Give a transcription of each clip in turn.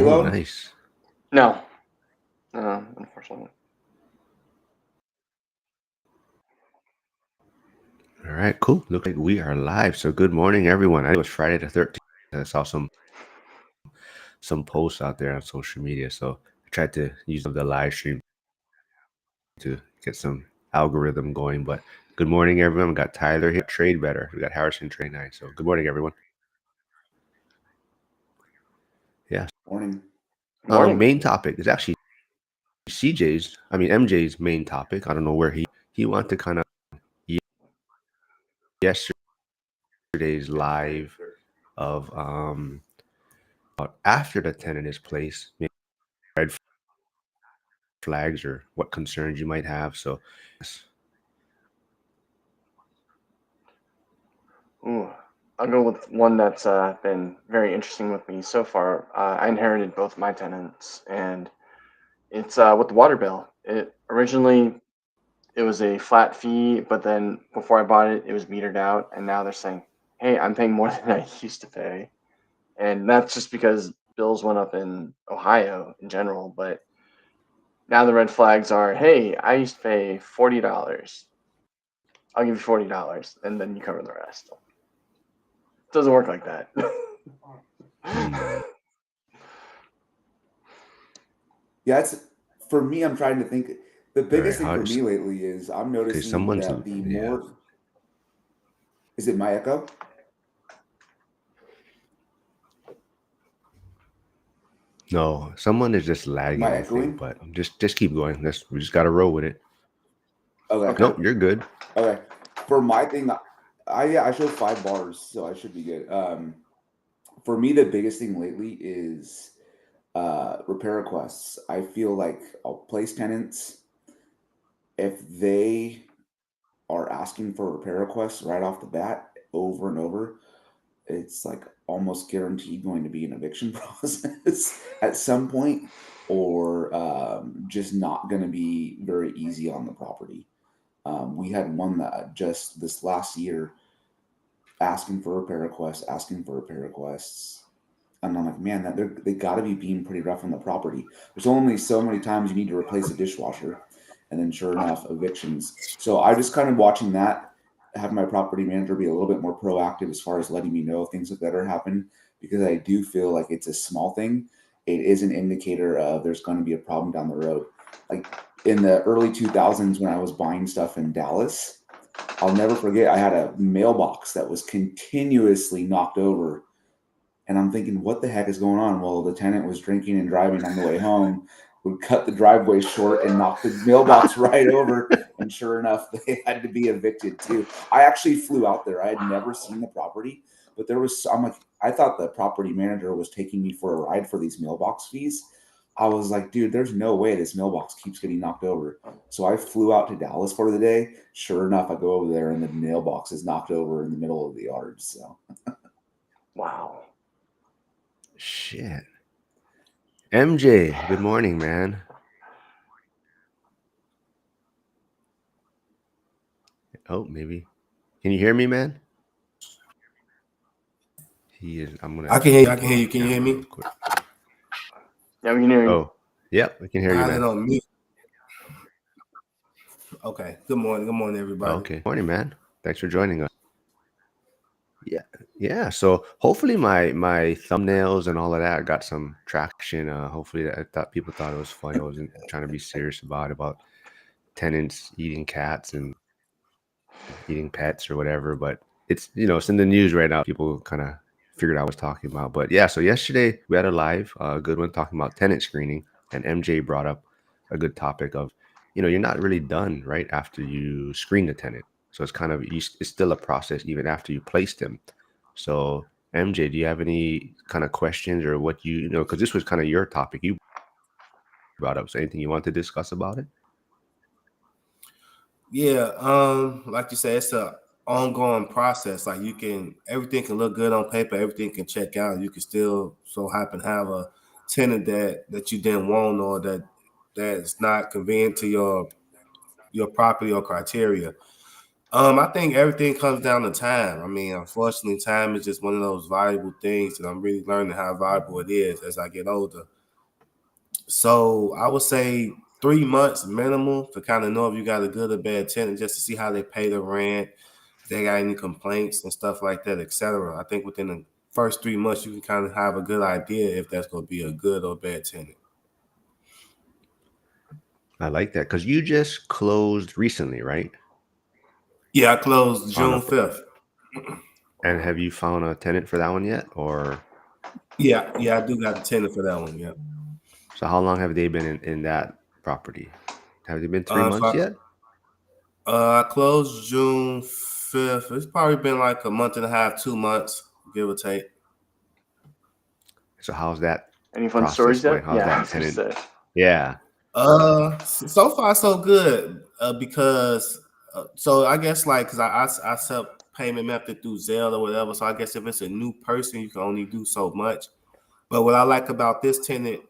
loan? Nice. No, unfortunately. All right, cool. Looks like we are live. So good morning, everyone. I know it was Friday the 13th. I saw some posts out there on social media, so I tried to use the live stream to get some algorithm going. But good morning, everyone. We got Tyler here. Trade better. We got Harrison Trade 9. So good morning, everyone. Yeah. Morning. Main topic is actually MJ's main topic. I don't know where he wanted to kind of yesterday's live of after the tenant is placed, maybe red flags or what concerns you might have. So Ooh, I'll go with one that's been very interesting with me so far. I inherited both my tenants, and it's with the water bill. It was a flat fee, but then before I bought it, it was metered out, and now they're saying, "Hey, I'm paying more than I used to pay," and that's just because bills went up in Ohio in general. But now the red flags are, "Hey, I used to pay $40. I'll give you $40, and then you cover the rest." It doesn't work like that. Yeah, it's for me. I'm trying to think. The biggest thing for me lately is I'm noticing that the more. Is it my echo? No, someone is just lagging. I think, but just keep going. We just got to roll with it. Okay. Nope, you're good. Okay. For my thing, I show 5 bars, so I should be good. For me, the biggest thing lately is repair requests. I feel like I'll place tenants if they are asking for repair requests right off the bat over and over. It's like almost guaranteed going to be an eviction process at some point, or just not going to be very easy on the property. We had one that just this last year asking for repair requests, and I'm like, man, that they got to be being pretty rough on the property. There's only so many times you need to replace a dishwasher, and then sure enough, evictions. So I just kind of watching that, have my property manager be a little bit more proactive as far as letting me know things like that are happening, because I do feel like it's a small thing. It is an indicator of there's going to be a problem down the road. Like in the early 2000s when I was buying stuff in Dallas, I'll never forget, I had a mailbox that was continuously knocked over. And I'm thinking, what the heck is going on? Well, the tenant was drinking and driving on the way home, would cut the driveway short and knock the mailbox right over. And sure enough, they had to be evicted too. I actually flew out there. I had never seen the property, but I thought the property manager was taking me for a ride for these mailbox fees. I was like, dude, there's no way this mailbox keeps getting knocked over. So I flew out to Dallas for the day. Sure enough, I go over there and the mailbox is knocked over in the middle of the yard. So, wow. Shit. MJ, good morning, man. Oh, maybe. Can you hear me, man? He is. I can hear you. Can you hear me? Yeah, we can hear you. Oh, yep, we can hear you, man. On mute. Okay. Good morning, everybody. Okay, morning, man. Thanks for joining us. Yeah. So hopefully my thumbnails and all of that got some traction. Hopefully, people thought it was funny. I wasn't trying to be serious about tenants eating cats and eating pets or whatever. But it's it's in the news right now. People kind of figured out what I was talking about. But yeah, so yesterday we had a live, good one talking about tenant screening, and MJ brought up a good topic of, you're not really done right after you screen the tenant. So it's kind of it's still a process even after you place them. So MJ, do you have any kind of questions or what because this was kind of your topic you brought up. So anything you want to discuss about it? Yeah, like you said, it's a ongoing process. Like everything can look good on paper, everything can check out. You can still so happen to have a tenant that you didn't want, or that's not convenient to your property or criteria. I think everything comes down to time. I mean, unfortunately, time is just one of those valuable things, and I'm really learning how valuable it is as I get older. So I would say 3 months minimum to kind of know if you got a good or bad tenant, just to see how they pay the rent, if they got any complaints and stuff like that, etc. I think within the first 3 months, you can kind of have a good idea if that's going to be a good or bad tenant. I like that because you just closed recently, right? Yeah, I closed On a June 5th. and have you found a tenant for that one yet? Or Yeah, I do got a tenant for that one. Yeah. so how long have they been in that property? Have they been 3 Uh, months so yet? I closed June 5th. It's probably been like a month and a half, 2 months, give or take. So how's that Any fun process stories going? yet? How's Yeah, I that was gonna tenant? say. Yeah. So far so good. Because so I guess like because I set payment method through Zelle or whatever. So I guess if it's a new person, you can only do so much. But what I like about this tenant,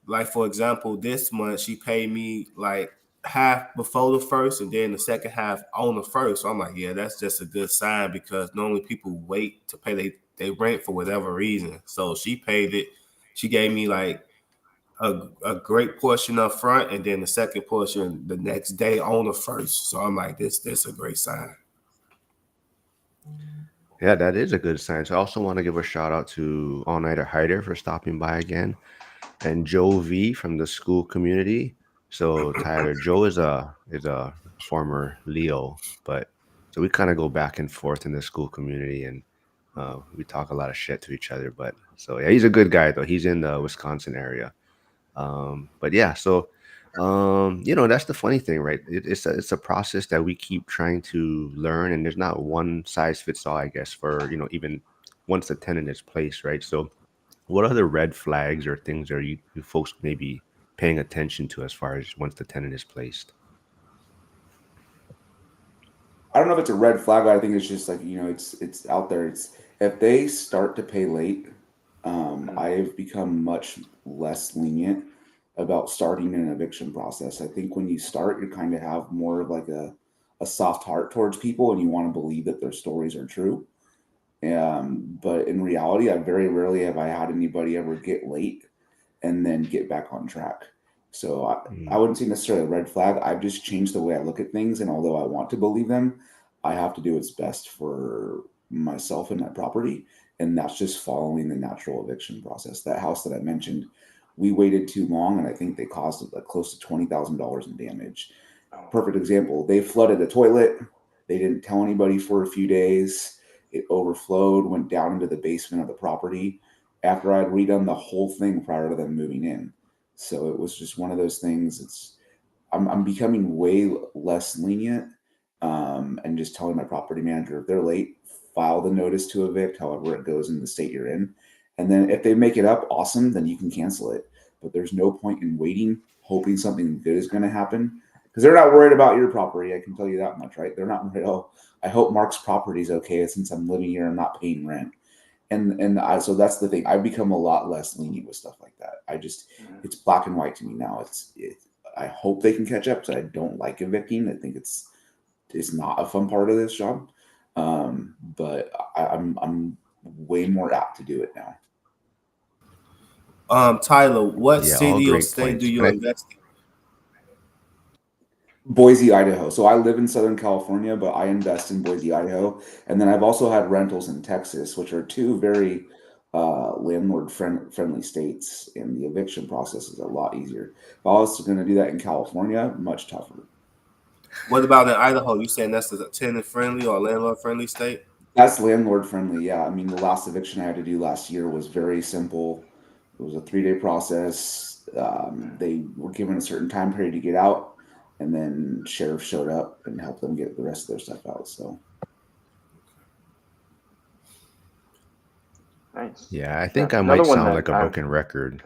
like for example, this month she paid me like half before the first, and then the second half on the first. So I'm like, yeah, that's just a good sign because normally people wait to pay they rent for whatever reason. So she paid it. She gave me like a great portion up front, and then the second portion the next day on the first. So I'm like, this a great sign. Yeah, that is a good sign. So I also want to give a shout out to All Nighter Hider for stopping by again, and Joe V from the school community. So Tyler, Joe is a former Leo, but so we kind of go back and forth in the school community, and we talk a lot of shit to each other. But so yeah, he's a good guy though. He's in the Wisconsin area. But yeah, so that's the funny thing, right? It's a process that we keep trying to learn, and there's not one size fits all, I guess, for even once the tenant is placed, right? So what other red flags or things are you folks maybe paying attention to as far as once the tenant is placed? I don't know if it's a red flag. But I think it's just like it's out there. It's if they start to pay late, I've become much less lenient about starting an eviction process. I think when you start, you kind of have more of like a soft heart towards people, and you want to believe that their stories are true. But in reality, I very rarely have I had anybody ever get late and then get back on track. So I Mm. wouldn't say necessarily a red flag. I've just changed the way I look at things. And although I want to believe them, I have to do what's best for myself and my property. And that's just following the natural eviction process. That house that I mentioned, we waited too long, and I think they caused like close to $20,000 in damage. Oh, Perfect example. They flooded the toilet. They didn't tell anybody for a few days. It overflowed, went down into the basement of the property after I'd redone the whole thing prior to them moving in. So it was just one of those things. I'm becoming way less lenient, and just telling my property manager if they're late, file the notice to evict, however it goes in the state you're in, and then if they make it up, awesome, then you can cancel it. But there's no point in waiting, hoping something good is going to happen because they're not worried about your property. I can tell you that much, right? They're not worried. Oh, I hope Mark's property is okay since I'm living here and not paying rent. So that's the thing. I've become a lot less lenient with stuff like that. It's black and white to me now. I hope they can catch up because I don't like evicting. I think it's not a fun part of this job. But I'm way more apt to do it now. Tyler, what Yeah, all city or great state do points. you invest in? Boise, Idaho. So I live in Southern California, but I invest in Boise, Idaho. And then I've also had rentals in Texas, which are two very friendly states. And the eviction process is a lot easier. If I was going to do that in California, much tougher. What about in Idaho? You saying that's a tenant friendly or landlord friendly state? That's landlord friendly. Yeah. I mean, the last eviction I had to do last year was very simple. It was a 3-day process. They were given a certain time period to get out, and then sheriff showed up and helped them get the rest of their stuff out. So nice. Yeah, I Yeah, think I another might one sound that like a I'm. broken record.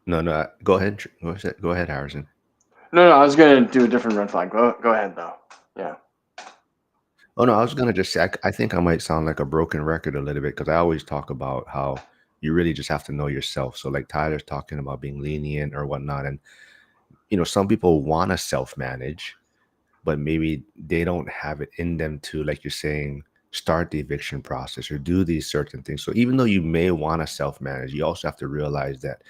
No, no, go ahead. Go ahead, Harrison. No, I was gonna do a different red flag. Go ahead though. Yeah. Oh no, I was gonna just say I think I might sound like a broken record a little bit because I always talk about how you really just have to know yourself. So like Tyler's talking about being lenient or whatnot, and some people want to self-manage, but maybe they don't have it in them to, like you're saying, start the eviction process or do these certain things. So even though you may want to self-manage, you also have to realize that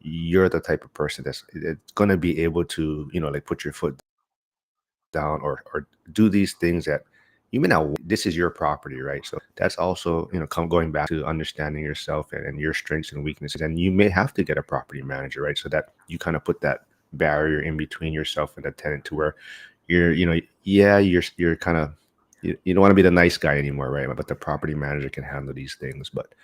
you're the type of person that's going to be able to, like put your foot down or do these things that you may not. This is your property, right? So that's also, going back to understanding yourself and your strengths and weaknesses. And you may have to get a property manager, right? So that you kind of put that barrier in between yourself and the tenant to where you're kind of, you don't want to be the nice guy anymore, right? But the property manager can handle these things. But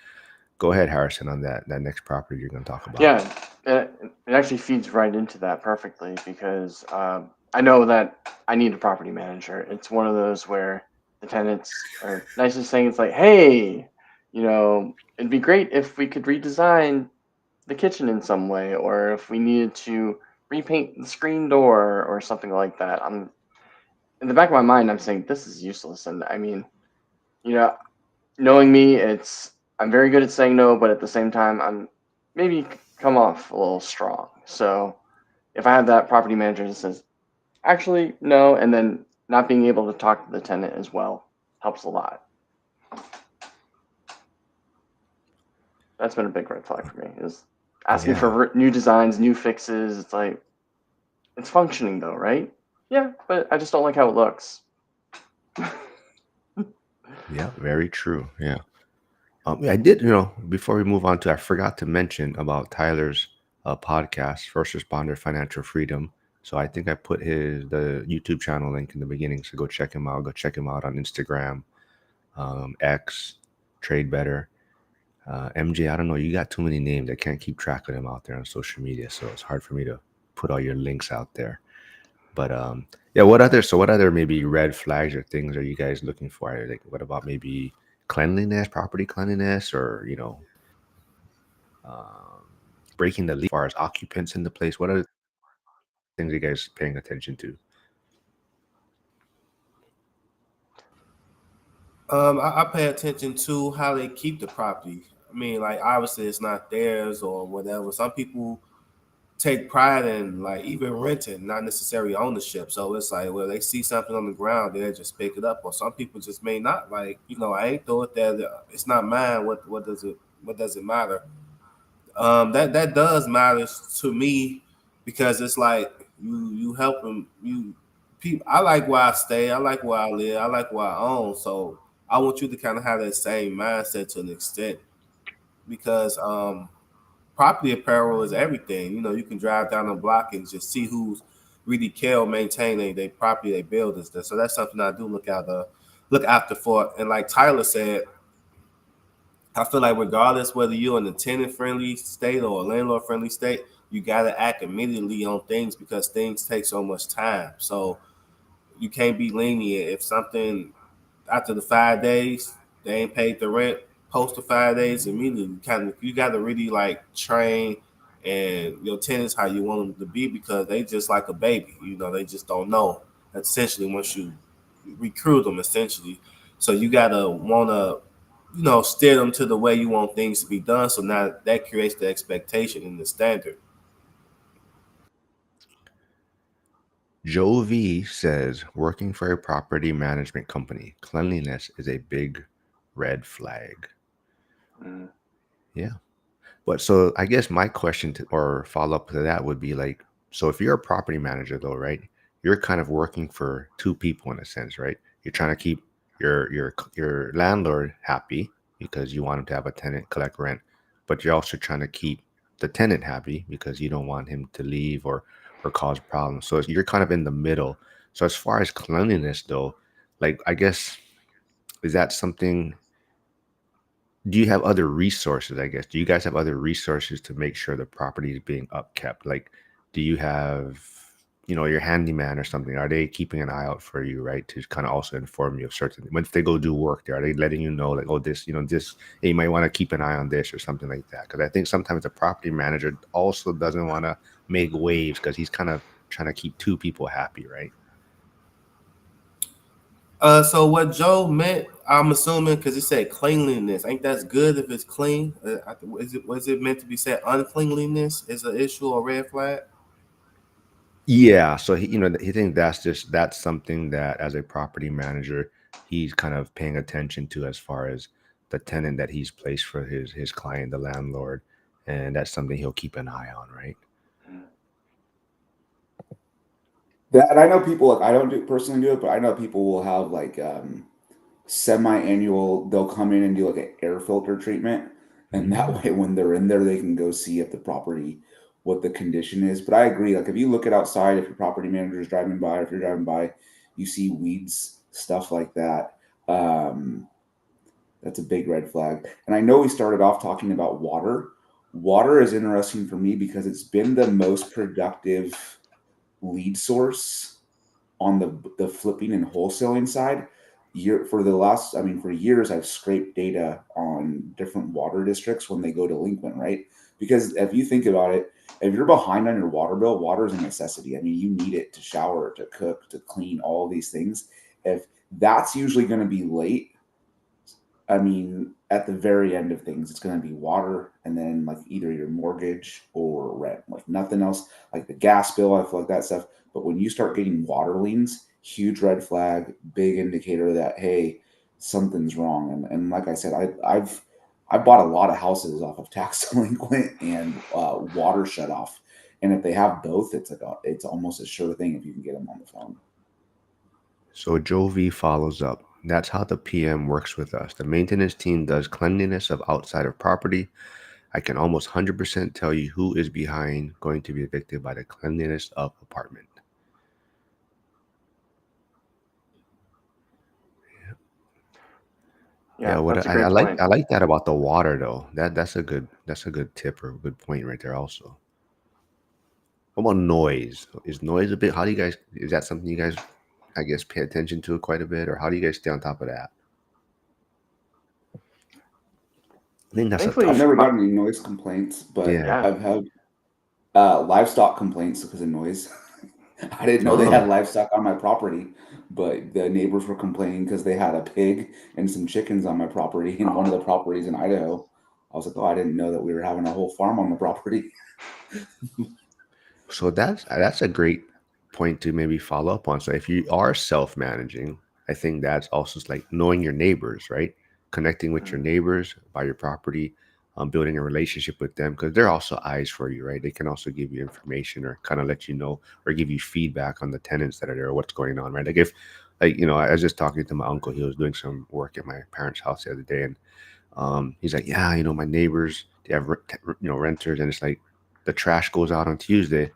go ahead, Harrison, on that next property you're going to talk about. Yeah, it actually feeds right into that perfectly because I know that I need a property manager. It's one of those where the tenants are nicest saying it's like, hey, it'd be great if we could redesign the kitchen in some way, or if we needed to repaint the screen door or something like that. I'm in the back of my mind, I'm saying this is useless, and I mean, you know, knowing me, I'm very good at saying no, but at the same time, I'm maybe come off a little strong. So if I have that property manager that says, actually, no, and then not being able to talk to the tenant as well helps a lot. That's been a big red flag for me, is asking for new designs, new fixes. It's like, it's functioning though, right? Yeah, but I just don't like how it looks. Yeah, very true. Yeah. I did, before we move on I forgot to mention about Tyler's podcast, First Responder Financial Freedom. So I think I put the YouTube channel link in the beginning. So go check him out. Go check him out on Instagram, X, Trade Better. MJ, I don't know. You got too many names. I can't keep track of them out there on social media. So it's hard for me to put all your links out there. But yeah, what other maybe red flags or things are you guys looking for? Like, what about maybe cleanliness, property cleanliness, or breaking the lease as far as occupants in the place? What are things you guys paying attention to? I pay attention to how they keep the property. I mean, like obviously it's not theirs or whatever. Some people take pride in like even renting, not necessarily ownership. So it's like, well, they see something on the ground, they'll just pick it up. Or some people just may not. Like, I ain't throw it there. It's not mine. What does it matter? That does matter to me because it's like you helping you people. I like where I stay. I like where I live. I like where I own. So I want you to kind of have that same mindset to an extent because property apparel is everything. You can drive down the block and just see who's really care or maintain they property, they buildings. So that's something I do look after for. And like Tyler said, I feel like regardless whether you're in a tenant friendly state or a landlord friendly state, you gotta act immediately on things because things take so much time. So you can't be lenient if something after the 5 days they ain't paid the rent. Post the 5 days immediately. You got to really like train and your tenants how you want them to be because they just like a baby. They just don't know. Essentially, once you recruit them, essentially, so you gotta wanna steer them to the way you want things to be done. So now that creates the expectation and the standard. Joe V says, working for a property management company, cleanliness is a big red flag. Yeah. But so I guess my question or follow up to that would be like, so if you're a property manager though, right? You're kind of working for two people in a sense, right? You're trying to keep your landlord happy because you want him to have a tenant collect rent, but you're also trying to keep the tenant happy because you don't want him to leave or cause problems. So you're kind of in the middle. So as far as cleanliness though, like I guess, is that something, do you have other resources, I guess? Do you guys have other resources to make sure the property is being upkept? Like, do you have, your handyman or something? Are they keeping an eye out for you, right? To kind of also inform you of certain, when they go do work there, are they letting you know, like, oh, this, this, hey, you might want to keep an eye on this or something like that? Because I think sometimes the property manager also doesn't want to make waves because he's kind of trying to keep two people happy, right? So what Joe meant, I'm assuming, because he said cleanliness. Ain't that good if it's clean? Was it meant to be said uncleanliness is an issue or red flag? Yeah, so he thinks that's something that as a property manager, he's kind of paying attention to as far as the tenant that he's placed for his client, the landlord, and that's something he'll keep an eye on, right? Mm. That, and I know people, like, I don't personally do it, but I know people will have like semi-annual. They'll come in and do like an air filter treatment, and that way, when they're in there, they can go see if the property, what the condition is. But I agree. Like, if you look at outside, if your property manager is driving by, or if you're driving by, you see weeds, stuff like that. Um, that's a big red flag. And I know we started off talking about water. Water is interesting for me because it's been the most productive lead source on the flipping and wholesaling side. For the last, I mean, for years, I've scraped data on different water districts when they go delinquent, right? Because if you think about it, if you're behind on your water bill, water is a necessity. I mean, you need it to shower, to cook, to clean, all these things. If that's usually going to be late, I mean, at the very end of things, it's going to be water, and then like either your mortgage or rent, like nothing else, like the gas bill. I feel like that stuff. But when you start getting water liens, huge red flag, big indicator that, hey, something's wrong. And like I said, I bought a lot of houses off of tax delinquent and water shut off. And if they have both, it's almost a sure thing if you can get them on the phone. So Joe V follows up. That's how the PM works with us. The maintenance team does cleanliness of outside of property. I can almost 100% tell you who is behind going to be evicted by the cleanliness of apartment. Yeah, Yeah, that's a I great like point. I like that about the water though. That's a good tip or a good point right there also. What about noise? Is noise a bit? How do you guys? Is that something you guys, I guess, pay attention to quite a bit, or how do you guys stay on top of that? I think that's a I've Thankfully, tough never one. my gotten any noise complaints, but Yeah. yeah, I've had livestock complaints because of noise. I didn't know they Oh, had livestock on my property, but the neighbors were complaining because they had a pig and some chickens on my property in one of the oh, properties in Idaho. I was like, oh, I didn't know that we were having a whole farm on the property. so that's a great point to maybe follow up on. So if you are self-managing, I think that's also like knowing your neighbors, right? Connecting with your mm, neighbors by your property, building a relationship with them because they're also eyes for you, right? They can also give you information or kind of let you know or give you feedback on the tenants that are there or what's going on, right? Like if, like I was just talking to my uncle. He was doing some work at my parents' house the other day, and he's like, yeah, my neighbors, they have renters, and it's like the trash goes out on Tuesday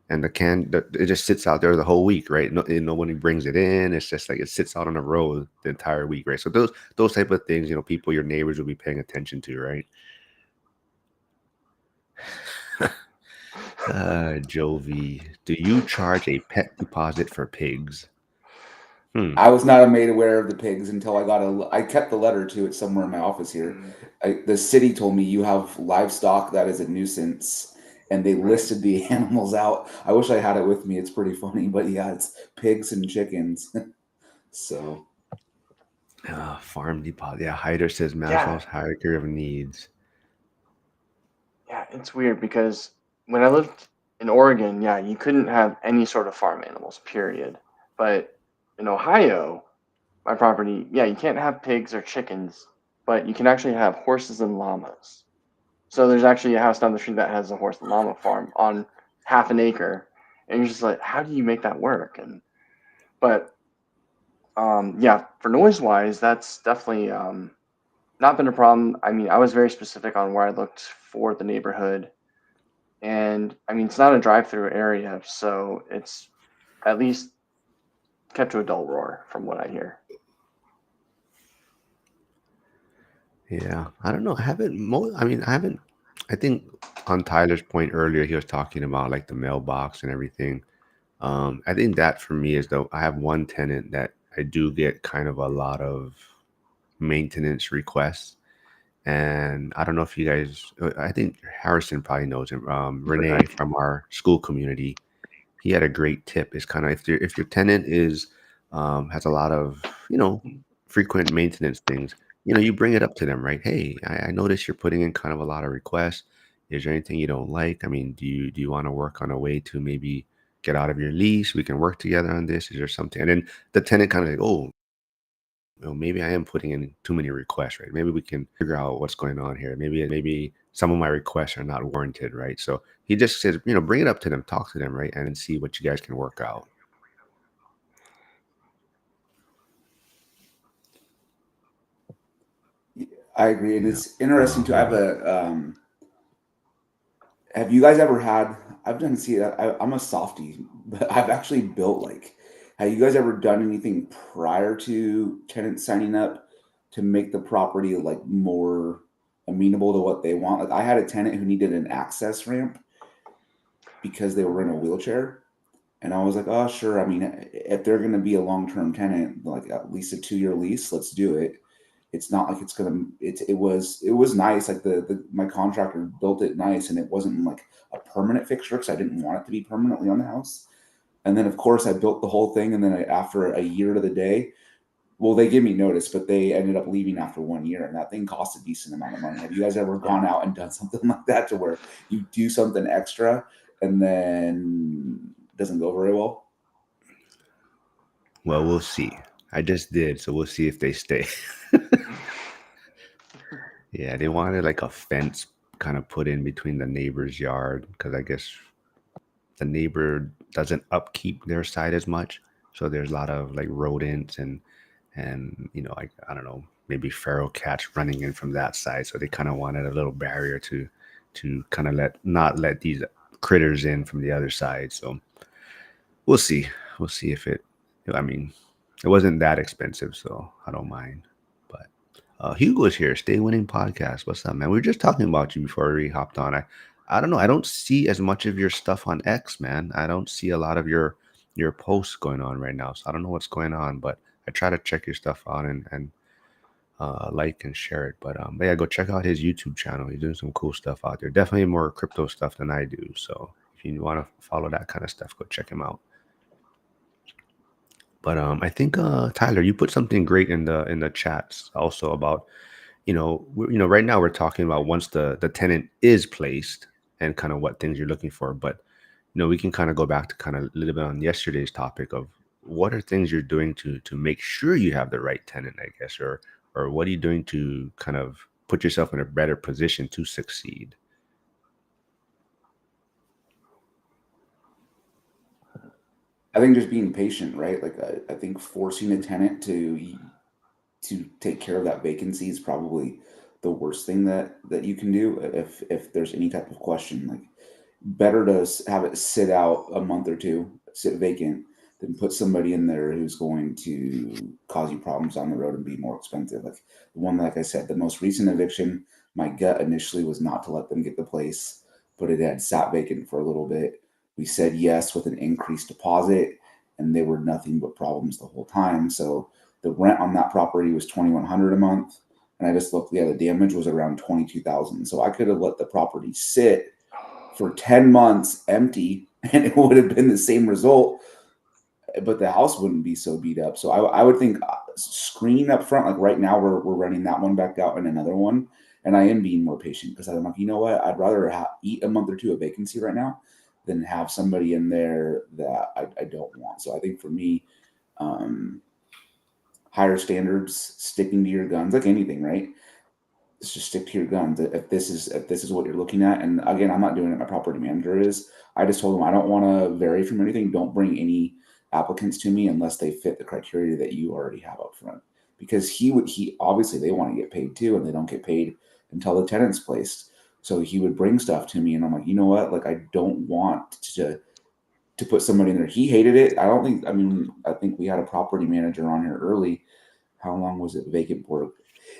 and it just sits out there the whole week, right? Nobody brings it in. It's just like it sits out on the road the entire week, right? So those type of things, people, your neighbors will be paying attention to, right? Jovi, do you charge a pet deposit for pigs? Hmm. I was not made aware of the pigs until I kept the letter to it somewhere in my office here. mm, The city told me you have livestock that is a nuisance, and they right. listed the animals out. I wish I had it with me. It's pretty funny, but yeah, it's pigs and chickens. So Farm deposit. Yeah, Hyder says Yeah, Maslow's hierarchy of needs. yeah, it's weird because when I lived in Oregon, yeah, you couldn't have any sort of farm animals, period. But in Ohio, my property, yeah, you can't have pigs or chickens, but you can actually have horses and llamas. So there's actually a house down the street that has a horse and llama farm on half an acre, and you're just like, how do you make that work? And but yeah, for noise wise, that's definitely not been a problem. I mean, I was very specific on where I looked for the neighborhood, and I mean, it's not a drive-through area, so it's at least kept to a dull roar, from what I hear. Yeah, I don't know. I mean, I haven't. I think on Tyler's point earlier, he was talking about like the mailbox and everything. I think that for me is though I have one tenant that I do get kind of a lot of maintenance requests, and I don't know if you guys. I think Harrison probably knows him. Renee Right. from our school community. He had a great tip. It's kind of if your tenant is has a lot of frequent maintenance things, you bring it up to them, right? Hey, I notice you're putting in kind of a lot of requests. Is there anything you don't like? I mean, do you want to work on a way to maybe get out of your lease? We can work together on this. Is there something? And then the tenant kind of like, oh, maybe I am putting in too many requests, right? Maybe we can figure out what's going on here. Maybe some of my requests are not warranted, right? So he just says, bring it up to them, talk to them, right, and then see what you guys can work out. I agree, and Yeah. it's interesting too. I have a. Have you guys ever had? I've done see that. I'm a softie, but I've actually built like. Have you guys ever done anything prior to tenants signing up to make the property like more amenable to what they want? Like I had a tenant who needed an access ramp because they were in a wheelchair. And I was like, oh, sure. I mean, if they're going to be a long-term tenant, like at least a 2-year lease, let's do it. It's not like it's going to, it was nice. Like my contractor built it nice and it wasn't like a permanent fixture because I didn't want it to be permanently on the house. And then of course I built the whole thing. And then after a year to the day, well, they gave me notice, but they ended up leaving after 1 year, and that thing cost a decent amount of money. Have you guys ever gone out and done something like that to where you do something extra and then it doesn't go very well? Well, we'll see. I just did, so we'll see if they stay. Yeah, they wanted like a fence kind of put in between the neighbor's yard because I guess the neighbor doesn't upkeep their side as much. So there's a lot of like rodents and like I don't know, maybe feral cats running in from that side. So they kind of wanted a little barrier to kind of not let these critters in from the other side. So we'll see. We'll see if I mean, it wasn't that expensive, so I don't mind. But Hugo's here, Stay Winning Podcast. What's up, man? We were just talking about you before we hopped on. I don't know. I don't see as much of your stuff on X, man. I don't see a lot of your posts going on right now. So I don't know what's going on, but I try to check your stuff out and like and share it. But yeah, go check out his YouTube channel. He's doing some cool stuff out there. Definitely more crypto stuff than I do. So if you want to follow that kind of stuff, go check him out. But I think Tyler, you put something great in the chats also about right now we're talking about once the tenant is placed and kind of what things you're looking for. But we can kind of go back to kind of a little bit on yesterday's topic of what are things you're doing to make sure you have the right tenant, I guess, or what are you doing to kind of put yourself in a better position to succeed? I think just being patient, right? Like I think forcing a tenant to take care of that vacancy is probably the worst thing that you can do if there's any type of question. Like better to have it sit out a month or two, sit vacant, than put somebody in there who's going to cause you problems on the road and be more expensive. Like the one, like I said, the most recent eviction, my gut initially was not to let them get the place, but it had sat vacant for a little bit. We said yes with an increased deposit, and they were nothing but problems the whole time. So the rent on that property was $2,100 a month, and I just looked. Yeah, the damage was around 22,000. So I could have let the property sit for 10 months empty, and it would have been the same result, but the house wouldn't be so beat up. So I would think screening up front, like right now, we're running that one back out and another one. And I am being more patient because I'm like, you know what? I'd rather eat a month or two of vacancy right now than have somebody in there that I don't want. So I think for me, higher standards, sticking to your guns, like anything, right? Let's just stick to your guns. If this is what you're looking at, and again, I'm not doing it. My property manager is. I just told him I don't want to vary from anything. Don't bring any applicants to me unless they fit the criteria that you already have up front. Because he obviously they want to get paid too, and they don't get paid until the tenant's placed. So he would bring stuff to me, and I'm like, you know what? Like I don't want to put somebody in there. He hated it. I don't think. I mean, I think we had a property manager on here early. How long was it vacant for?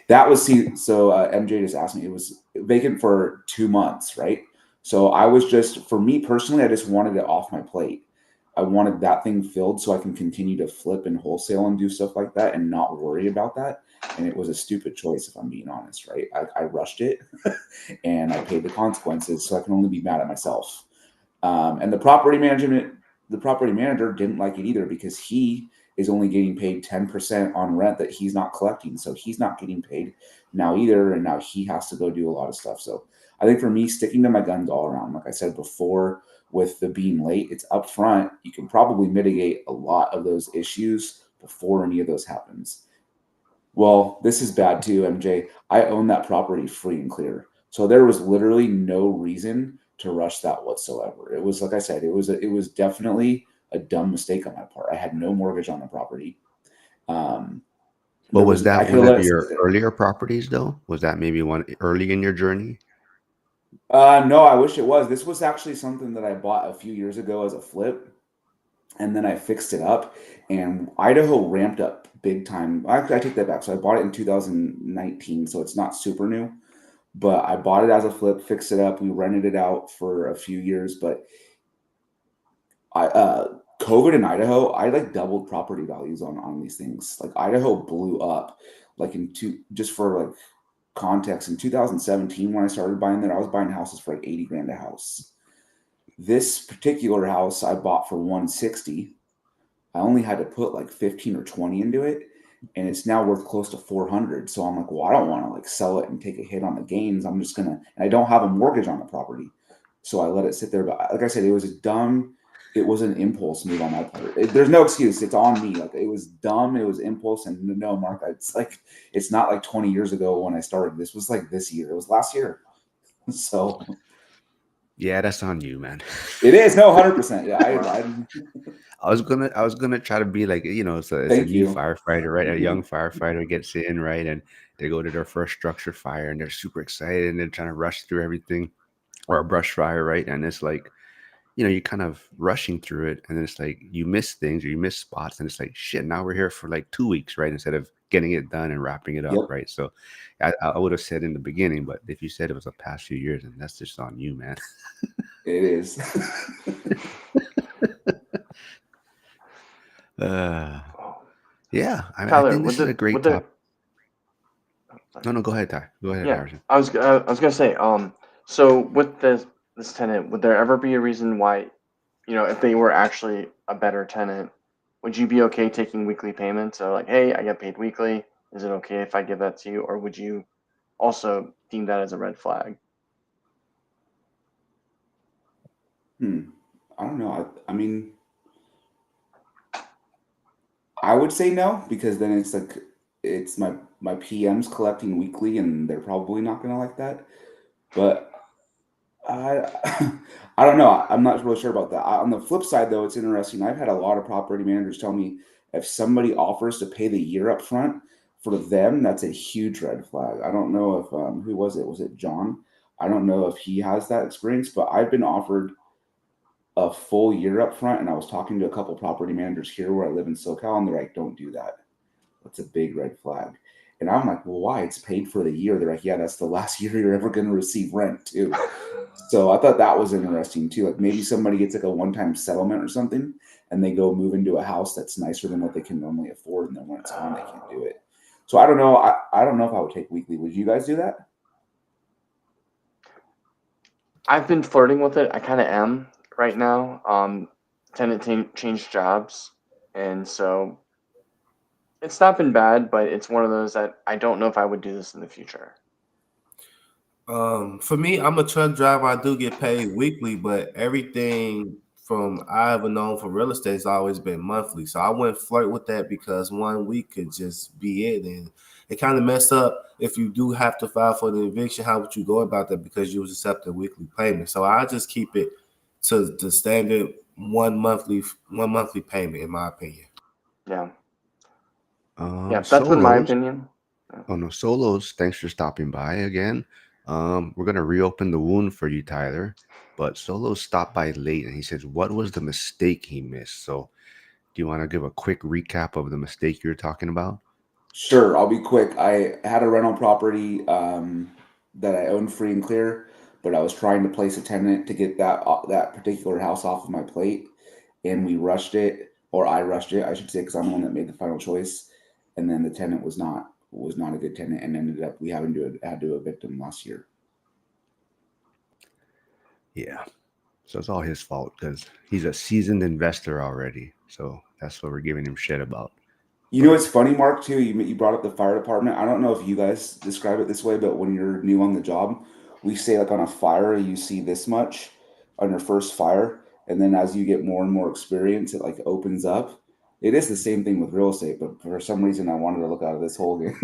That was so MJ just asked me. It was vacant for 2 months, right? So I was just, for me personally, I just wanted it off my plate. I wanted that thing filled so I can continue to flip and wholesale and do stuff like that and not worry about that. And it was a stupid choice, if I'm being honest, right? I rushed it and I paid the consequences, so I can only be mad at myself. And the property manager didn't like it either because he is only getting paid 10% on rent that he's not collecting. So he's not getting paid now either. And now he has to go do a lot of stuff. So I think for me, sticking to my guns all around, like I said before, with the being late, it's up front. You can probably mitigate a lot of those issues before any of those happens. Well, this is bad too, MJ. I own that property free and clear. So there was literally no reason to rush that whatsoever. It was like I said, it was definitely a dumb mistake on my part. I had no mortgage on the property. Um, But there was was I that could have one of let it sit your there. earlier properties though? Was that maybe one early in your journey? No, I wish it was. This was actually something that I bought a few years ago as a flip, and then I fixed it up. And Idaho ramped up big time. I take that back. So I bought it in 2019, so it's not super new. But I bought it as a flip, fixed it up. We rented it out for a few years, but COVID in Idaho, I like doubled property values on these things. Like Idaho blew up, like just for like context, in 2017 when I started buying there, I was buying houses for like 80 grand a house. This particular house I bought for 160. I only had to put like 15 or 20 into it, and it's now worth close to 400. So I'm like, well, I don't want to like sell it and take a hit on the gains. I'm just gonna, and I don't have a mortgage on the property, so I let it sit there. But like I said, it was an impulse move on my part. There's no excuse. It's on me. Like it was dumb. It was impulse. And no, Mark, it's like it's not like 20 years ago when I started. This was like this year. It was last year. So Yeah, that's on you, man. it is 100%. Yeah, Wow. I was gonna try to be like, it's a thank new you. firefighter, right? A young firefighter gets in, right? And they go to their first structure fire and they're super excited and they're trying to rush through everything, or a brush fire, right? And it's like, you're kind of rushing through it, and then it's like you miss things or you miss spots, and it's like shit. Now we're here for like 2 weeks, right? Instead of getting it done and wrapping it up, Yep, right? So I would have said in the beginning, but if you said it was the past few years, and that's just on you, man. it is. Uh, Oh, yeah, I Tyler, think this is a great would there? top. Oh, sorry. No, no, go ahead, Ty. Go ahead, Yeah, Harrison. I was gonna say, so with this tenant, would there ever be a reason why, if they were actually a better tenant, would you be okay taking weekly payments? So like, hey, I get paid weekly. Is it okay if I give that to you, or would you also deem that as a red flag? Hmm. I don't know. I mean, I would say no because then it's like it's my PM's collecting weekly, and they're probably not going to like that. But I I don't know. I'm not really sure about that. On the flip side, though, it's interesting. I've had a lot of property managers tell me if somebody offers to pay the year up front for them, that's a huge red flag. I don't know if who was it? Was it John? I don't know if he has that experience, but I've been offered a full year up front, and I was talking to a couple property managers here where I live in SoCal, and they're like, "Don't do that. That's a big red flag." And I'm like, "Well, why? It's paid for the year." They're like, "Yeah, that's the last year you're ever going to receive rent too." So I thought that was interesting too. Like maybe somebody gets like a one-time settlement or something, and they go move into a house that's nicer than what they can normally afford, and then when it's gone, they can't do it. So I don't know. I don't know if I would take weekly. Would you guys do that? I've been flirting with it. I kind of am right now. Tenant changed jobs, and so it's not been bad, but it's one of those that I don't know if I would do this in the future. For me, I'm a truck driver. I do get paid weekly, but everything from I ever known for real estate has always been monthly. So I wouldn't flirt with that because 1 week could just be it, and it kind of mess up if you do have to file for the eviction. How would you go about that because you was accepting weekly payment? So I just keep it to the standard one monthly payment, in my opinion. Yeah, yeah, that's been my Solos. opinion. Yeah. Oh no, Solos. Thanks for stopping by again. We're gonna reopen the wound for you, Tyler. But Solos stopped by late, and he says, "What was the mistake he missed?" So, do you want to give a quick recap of the mistake you're talking about? Sure, I'll be quick. I had a rental property that I owned free and clear, but I was trying to place a tenant to get that particular house off of my plate, and we rushed it, or I rushed it, I should say, because I'm the one that made the final choice. And then the tenant was not a good tenant, and ended up we having to had to evict him last year. Yeah. So it's all his fault because he's a seasoned investor already. So that's what we're giving him shit about. You know, But it's funny, Mark, too. You brought up the fire department. I don't know if you guys describe it this way, but when you're new on the job, we say like on a F.I.R.E, you see this much on your first F.I.R.E, and then as you get more and more experience, it like opens up. It is the same thing with real estate, but for some reason, I wanted to look out of this hole again.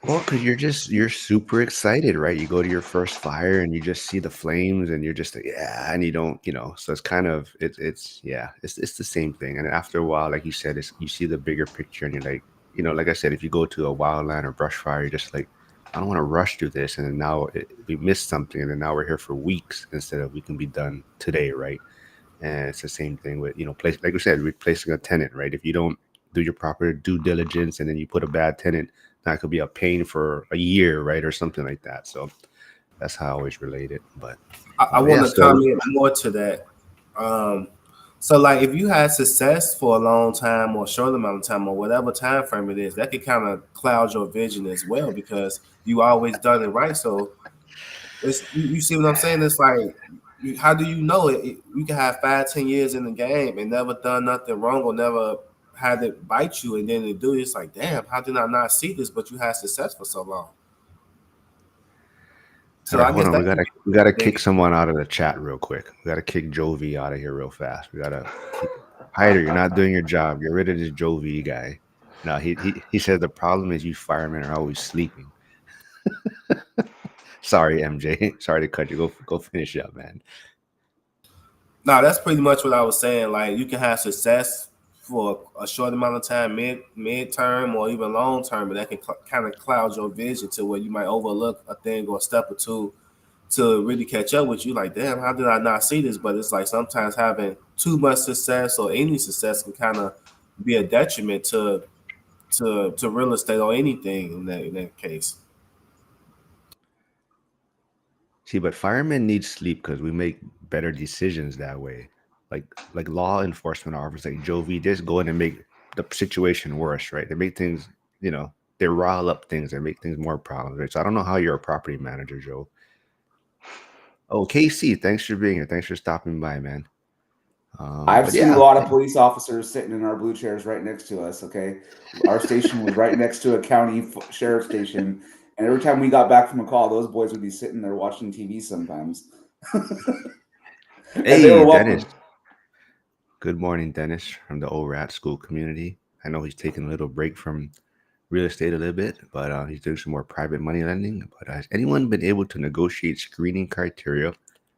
Well, because you're super excited, right? You go to your first fire and you just see the flames and you're just like, yeah, and you don't, so it's kind of it's yeah, it's the same thing. And after a while, like you said, you see the bigger picture and you're like, like I said, if you go to a wildland or brush fire, you're just like, I don't want to rush through this, and then now we missed something, and then now we're here for weeks instead of we can be done today, right? And it's the same thing with, place, like we said, replacing a tenant, right? If you don't do your proper due diligence and then you put a bad tenant, that could be a pain for a year, right? Or something like that. So that's how I always relate it. But I want yeah, to so comment more to that. So like if you had success for a long time or a short amount of time or whatever time frame it is, that could kind of cloud your vision as well because you always done it right. So you see what I'm saying? It's like how do you know it? You can have 5-10 years in the game and never done nothing wrong or never had it bite you, and then it do. It's like, damn, how did I not see this? But you had success for so long. all So right, I hold guess on. that's We gotta big. kick someone out of the chat real quick. We gotta kick Jovi out of here real fast. We gotta keep Hyder, you're not doing your job. Get rid of this Jovi guy. No, he said the problem is you firemen are always sleeping. Sorry, MJ. Sorry to cut you. Go finish up, man. No, that's pretty much what I was saying. Like you can have success for a short amount of time, mid term or even long term, but that can kind of cloud your vision to where you might overlook a thing or a step or two to really catch up with you. Like, damn, how did I not see this? But it's like sometimes having too much success or any success can kind of be a detriment to real estate or anything in that case. See, but firemen need sleep because we make better decisions that way. Like law enforcement officers like Jovi just go in and make the situation worse, right? They make things, they rile up things, they make things more problems, right? So I don't know how you're a property manager, Joe. Oh, KC, thanks for being here. Thanks for stopping by, man. I've But seen a yeah, lot of police officers sitting in our blue chairs right next to us. Okay, our station was right next to a county sheriff station, and every time we got back from a call, those boys would be sitting there watching TV sometimes, and they hey, were Dennis. welcome. Good morning, Dennis from the ORAT school community. I know he's taking a little break from real estate a little bit, but he's doing some more private money lending. But has anyone been able to negotiate screening criteria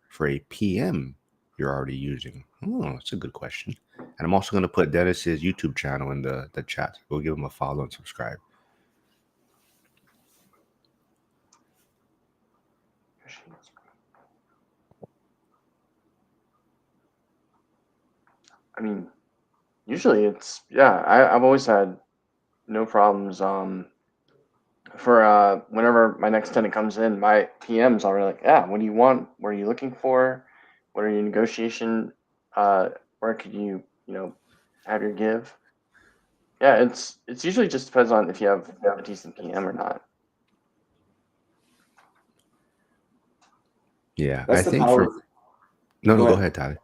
for a PM you're already using? Oh, that's a good question. And I'm also going to put Dennis's YouTube channel in the chat. Go give him a follow and subscribe. I mean, usually it's yeah. I've always had no problems. For whenever my next tenant comes in, my PM's already like, yeah, what do you want? What are you looking for? What are your negotiation? Where could you have your give? Yeah, it's usually just depends on if you have a decent PM or not. Yeah, I That's the think power for of. no, Go go ahead. ahead, Tyler.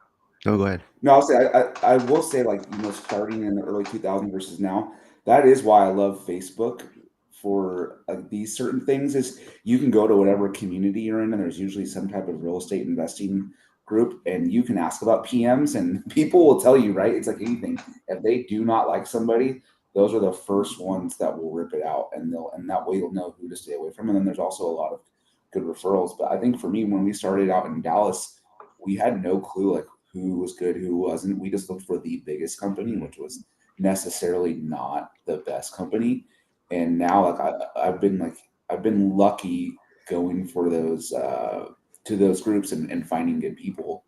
No, go ahead. No, I'll say I will say like starting in the early 2000s versus now. That is why I love Facebook for these certain things. Is you can go to whatever community you're in, and there's usually some type of real estate investing group, and you can ask about PMs, and people will tell you, right? It's like anything. If they do not like somebody, those are the first ones that will rip it out, and that way you'll know who to stay away from. And then there's also a lot of good referrals. But I think for me, when we started out in Dallas, we had no clue like who was good, who wasn't. We just looked for the biggest company, which was necessarily not the best company. And now, I've been lucky going for those to those groups and finding good people.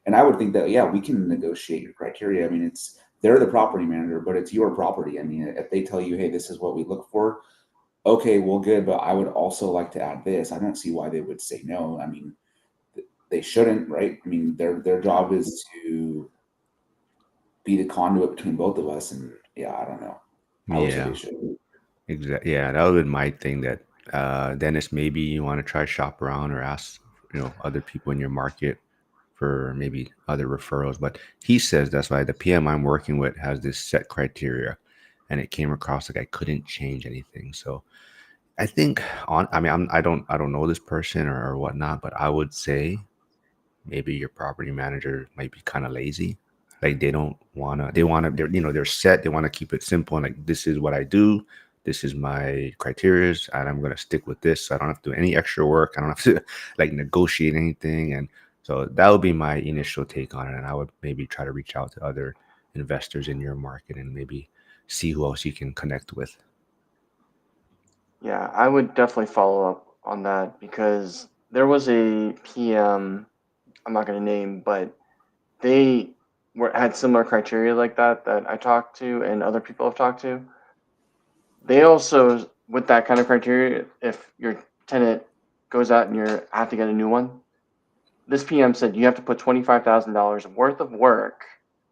And I would think that yeah, we can negotiate your criteria. I mean, they're the property manager, but it's your property. I mean, if they tell you, hey, this is what we look for, okay, well, good, but I would also like to add this. I don't see why they would say no. I mean, they shouldn't, right? I mean, their job is to be the conduit between both of us, and yeah, I don't know. I would say they Yeah, should. exactly. Yeah, that would have been my thing. That Dennis, maybe you want to try shop around or ask, other people in your market for maybe other referrals. But he says that's why the PM I'm working with has this set criteria, and it came across like I couldn't change anything. So I think on. I mean, I don't know this person or whatnot, but I would say maybe your property manager might be kind of lazy. Like they wanna, they're, they're set. They want to keep it simple and like, this is what I do. This is my criteria, and I'm gonna stick with this. So I don't have to do any extra work. I don't have to like negotiate anything. And so that would be my initial take on it. And I would maybe try to reach out to other investors in your market and maybe see who else you can connect with. Yeah, I would definitely follow up on that because there was a PM, I'm not going to name, but they had similar criteria like that I talked to and other people have talked to. They also, with that kind of criteria, if your tenant goes out and you have to get a new one, this PM said you have to put $25,000 worth of work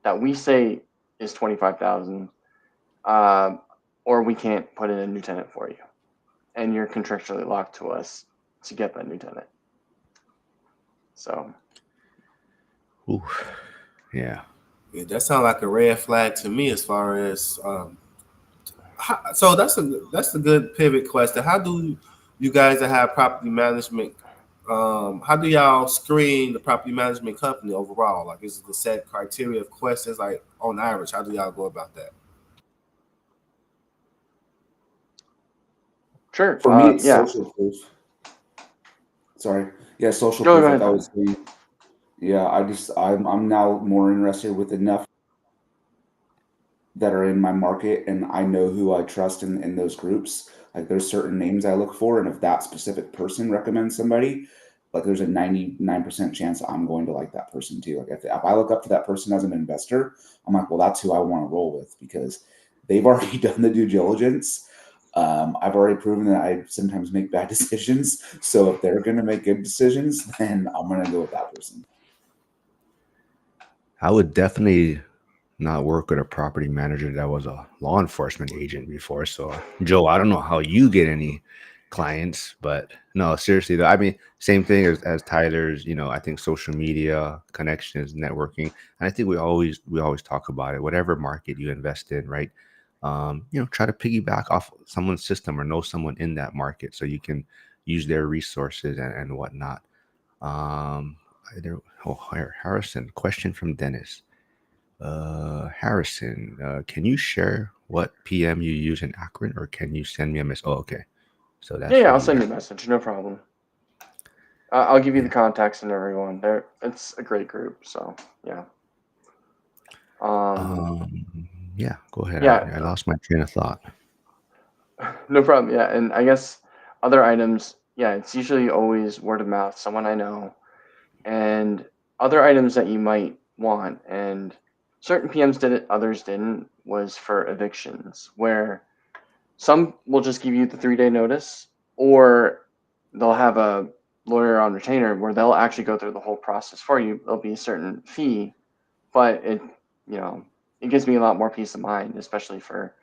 that we say is 25,000, or we can't put in a new tenant for you, and you're contractually locked to us to get that new tenant. So, Ooh, yeah. Yeah, that sounds like a red flag to me as far as so that's a good pivot question. How do you guys that have property management? How do y'all screen the property management company overall? Like, is it the set criteria of questions? Like, on average, how do y'all go about that? sure. For me, it's Yeah. social proof. Sorry. Yeah, social Go proof, ahead, like I Tyler. was saying. Yeah, I'm now more interested with enough that are in my market, and I know who I trust in those groups. Like there's certain names I look for, and if that specific person recommends somebody, like there's a 99% chance I'm going to like that person too. Like if I look up to that person as an investor, I'm like, well, that's who I want to roll with because they've already done the due diligence. I've already proven that I sometimes make bad decisions. So if they're going to make good decisions, then I'm going to go with that person. I would definitely not work with a property manager that was a law enforcement agent before. So, Joe, I don't know how you get any clients, but no, seriously, though, I mean, same thing as Tyler's. I think social media connections, networking, and I think we always talk about it. Whatever market you invest in, right? Try to piggyback off someone's system or know someone in that market so you can use their resources and whatnot. Um, Harrison, question from Dennis. Harrison, can you share what PM you use in Akron, or can you send me a message? Oh, okay. So Yeah, that's yeah, for I'll you. send you a message. No problem. I'll give you the Yeah. contacts and everyone. It's a great group. So yeah. Um, Yeah. Go ahead. yeah, I lost my train of thought. no problem. Yeah, and I guess other items. Yeah, it's usually always word of mouth. Someone I know, and other items that you might want. And certain PMs did it, others didn't. Was for evictions, where some will just give you the 3 day notice, or they'll have a lawyer on retainer where they'll actually go through the whole process for you. There'll be a certain fee, but you know, it gives me a lot more peace of mind, especially for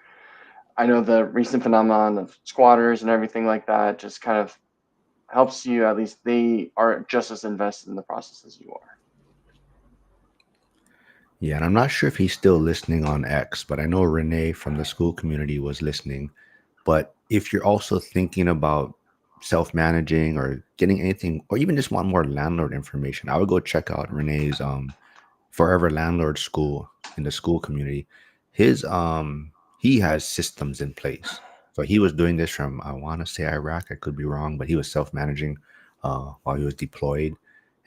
I know the recent phenomenon of squatters and everything like that just kind of helps you. At least they are just as invested in the process as you are. Yeah, and I'm not sure if he's still listening on X, but I know Renee from the school community was listening. But if you're also thinking about self-managing or getting anything, or even just want more landlord information, I would go check out Renee's Forever Landlord School in the school community. His he has systems in place. So he was doing this from, I want to say, Iraq. I could be wrong, but he was self-managing while he was deployed.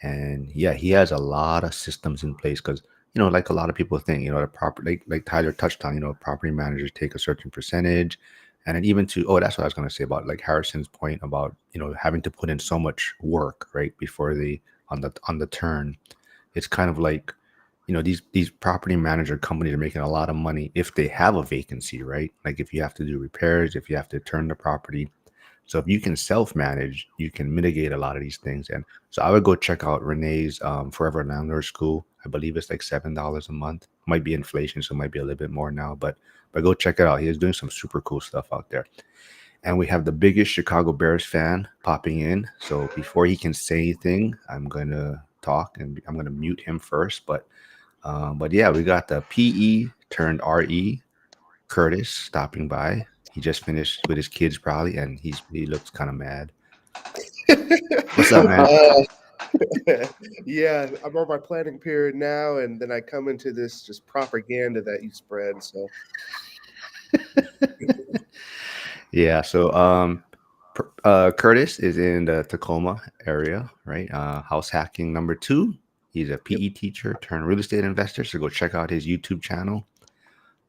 And yeah, he has a lot of systems in place because, like a lot of people think, the proper, like Tyler touched on, property managers take a certain percentage. And then even to, oh, that's what I was going to say about like Harrison's point about, having to put in so much work, right, before the on the turn. It's kind of like, these property manager companies are making a lot of money if they have a vacancy, right? Like if you have to do repairs, if you have to turn the property. So if you can self-manage, you can mitigate a lot of these things. And so I would go check out Renee's Forever Landlord School. I believe it's like $7 a month. Might be inflation, so it might be a little bit more now. But go check it out. He is doing some super cool stuff out there. And we have the biggest Chicago Bears fan popping in. So before he can say anything, I'm gonna talk and I'm gonna mute him first. But yeah, we got the PE turned RE Curtis stopping by. He just finished with his kids probably, and he looks kind of mad. What's up, man? Uh, yeah, I'm on my planning period now, and then I come into this just propaganda that you spread. So Yeah. So Curtis is in the Tacoma area, right? House hacking number 2. He's a yep. PE teacher turned real estate investor. So go check out his YouTube channel.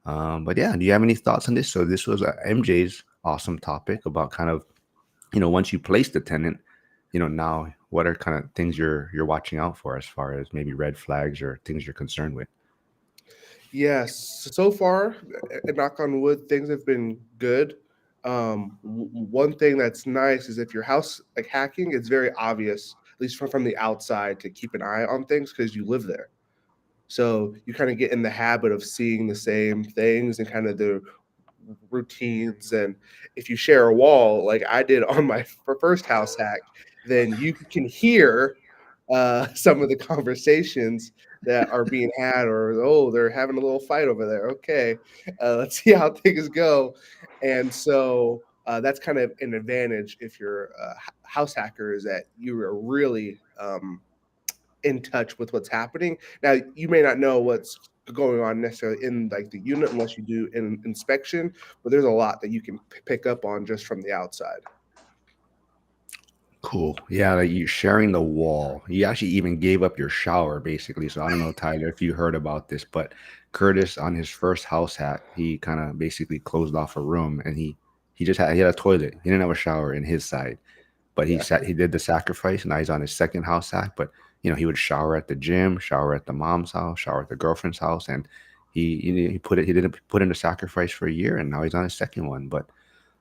But yeah, do you have any thoughts on this? So this was MJ's awesome topic about kind of, once you place the tenant, now what are kind of things you're watching out for as far as maybe red flags or things you're concerned with? Yes, so far, knock on wood, things have been good. One thing that's nice is if your house like hacking, it's very obvious, at least from the outside, to keep an eye on things because you live there. So you kind of get in the habit of seeing the same things and kind of the routines. And if you share a wall, like I did on my first house hack, then you can hear some of the conversations that are being had, or oh, they're having a little fight over there. Okay, let's see how things go. And so that's kind of an advantage if you're a house hacker, is that you are really in touch with what's happening. Now, you may not know what's going on necessarily in like the unit unless you do an inspection, but there's a lot that you can pick up on just from the outside. Cool. Yeah, like you sharing the wall. You actually even gave up your shower, basically. So I don't know, Tyler, if you heard about this, but Curtis on his first house hack, he kind of basically closed off a room, and he had a toilet. He didn't have a shower in his side, but Yeah. he did the sacrifice. Now he's on his second house hack, but he would shower at the gym, shower at the mom's house, shower at the girlfriend's house, and he didn't put in the sacrifice for a year, and now he's on his second one. But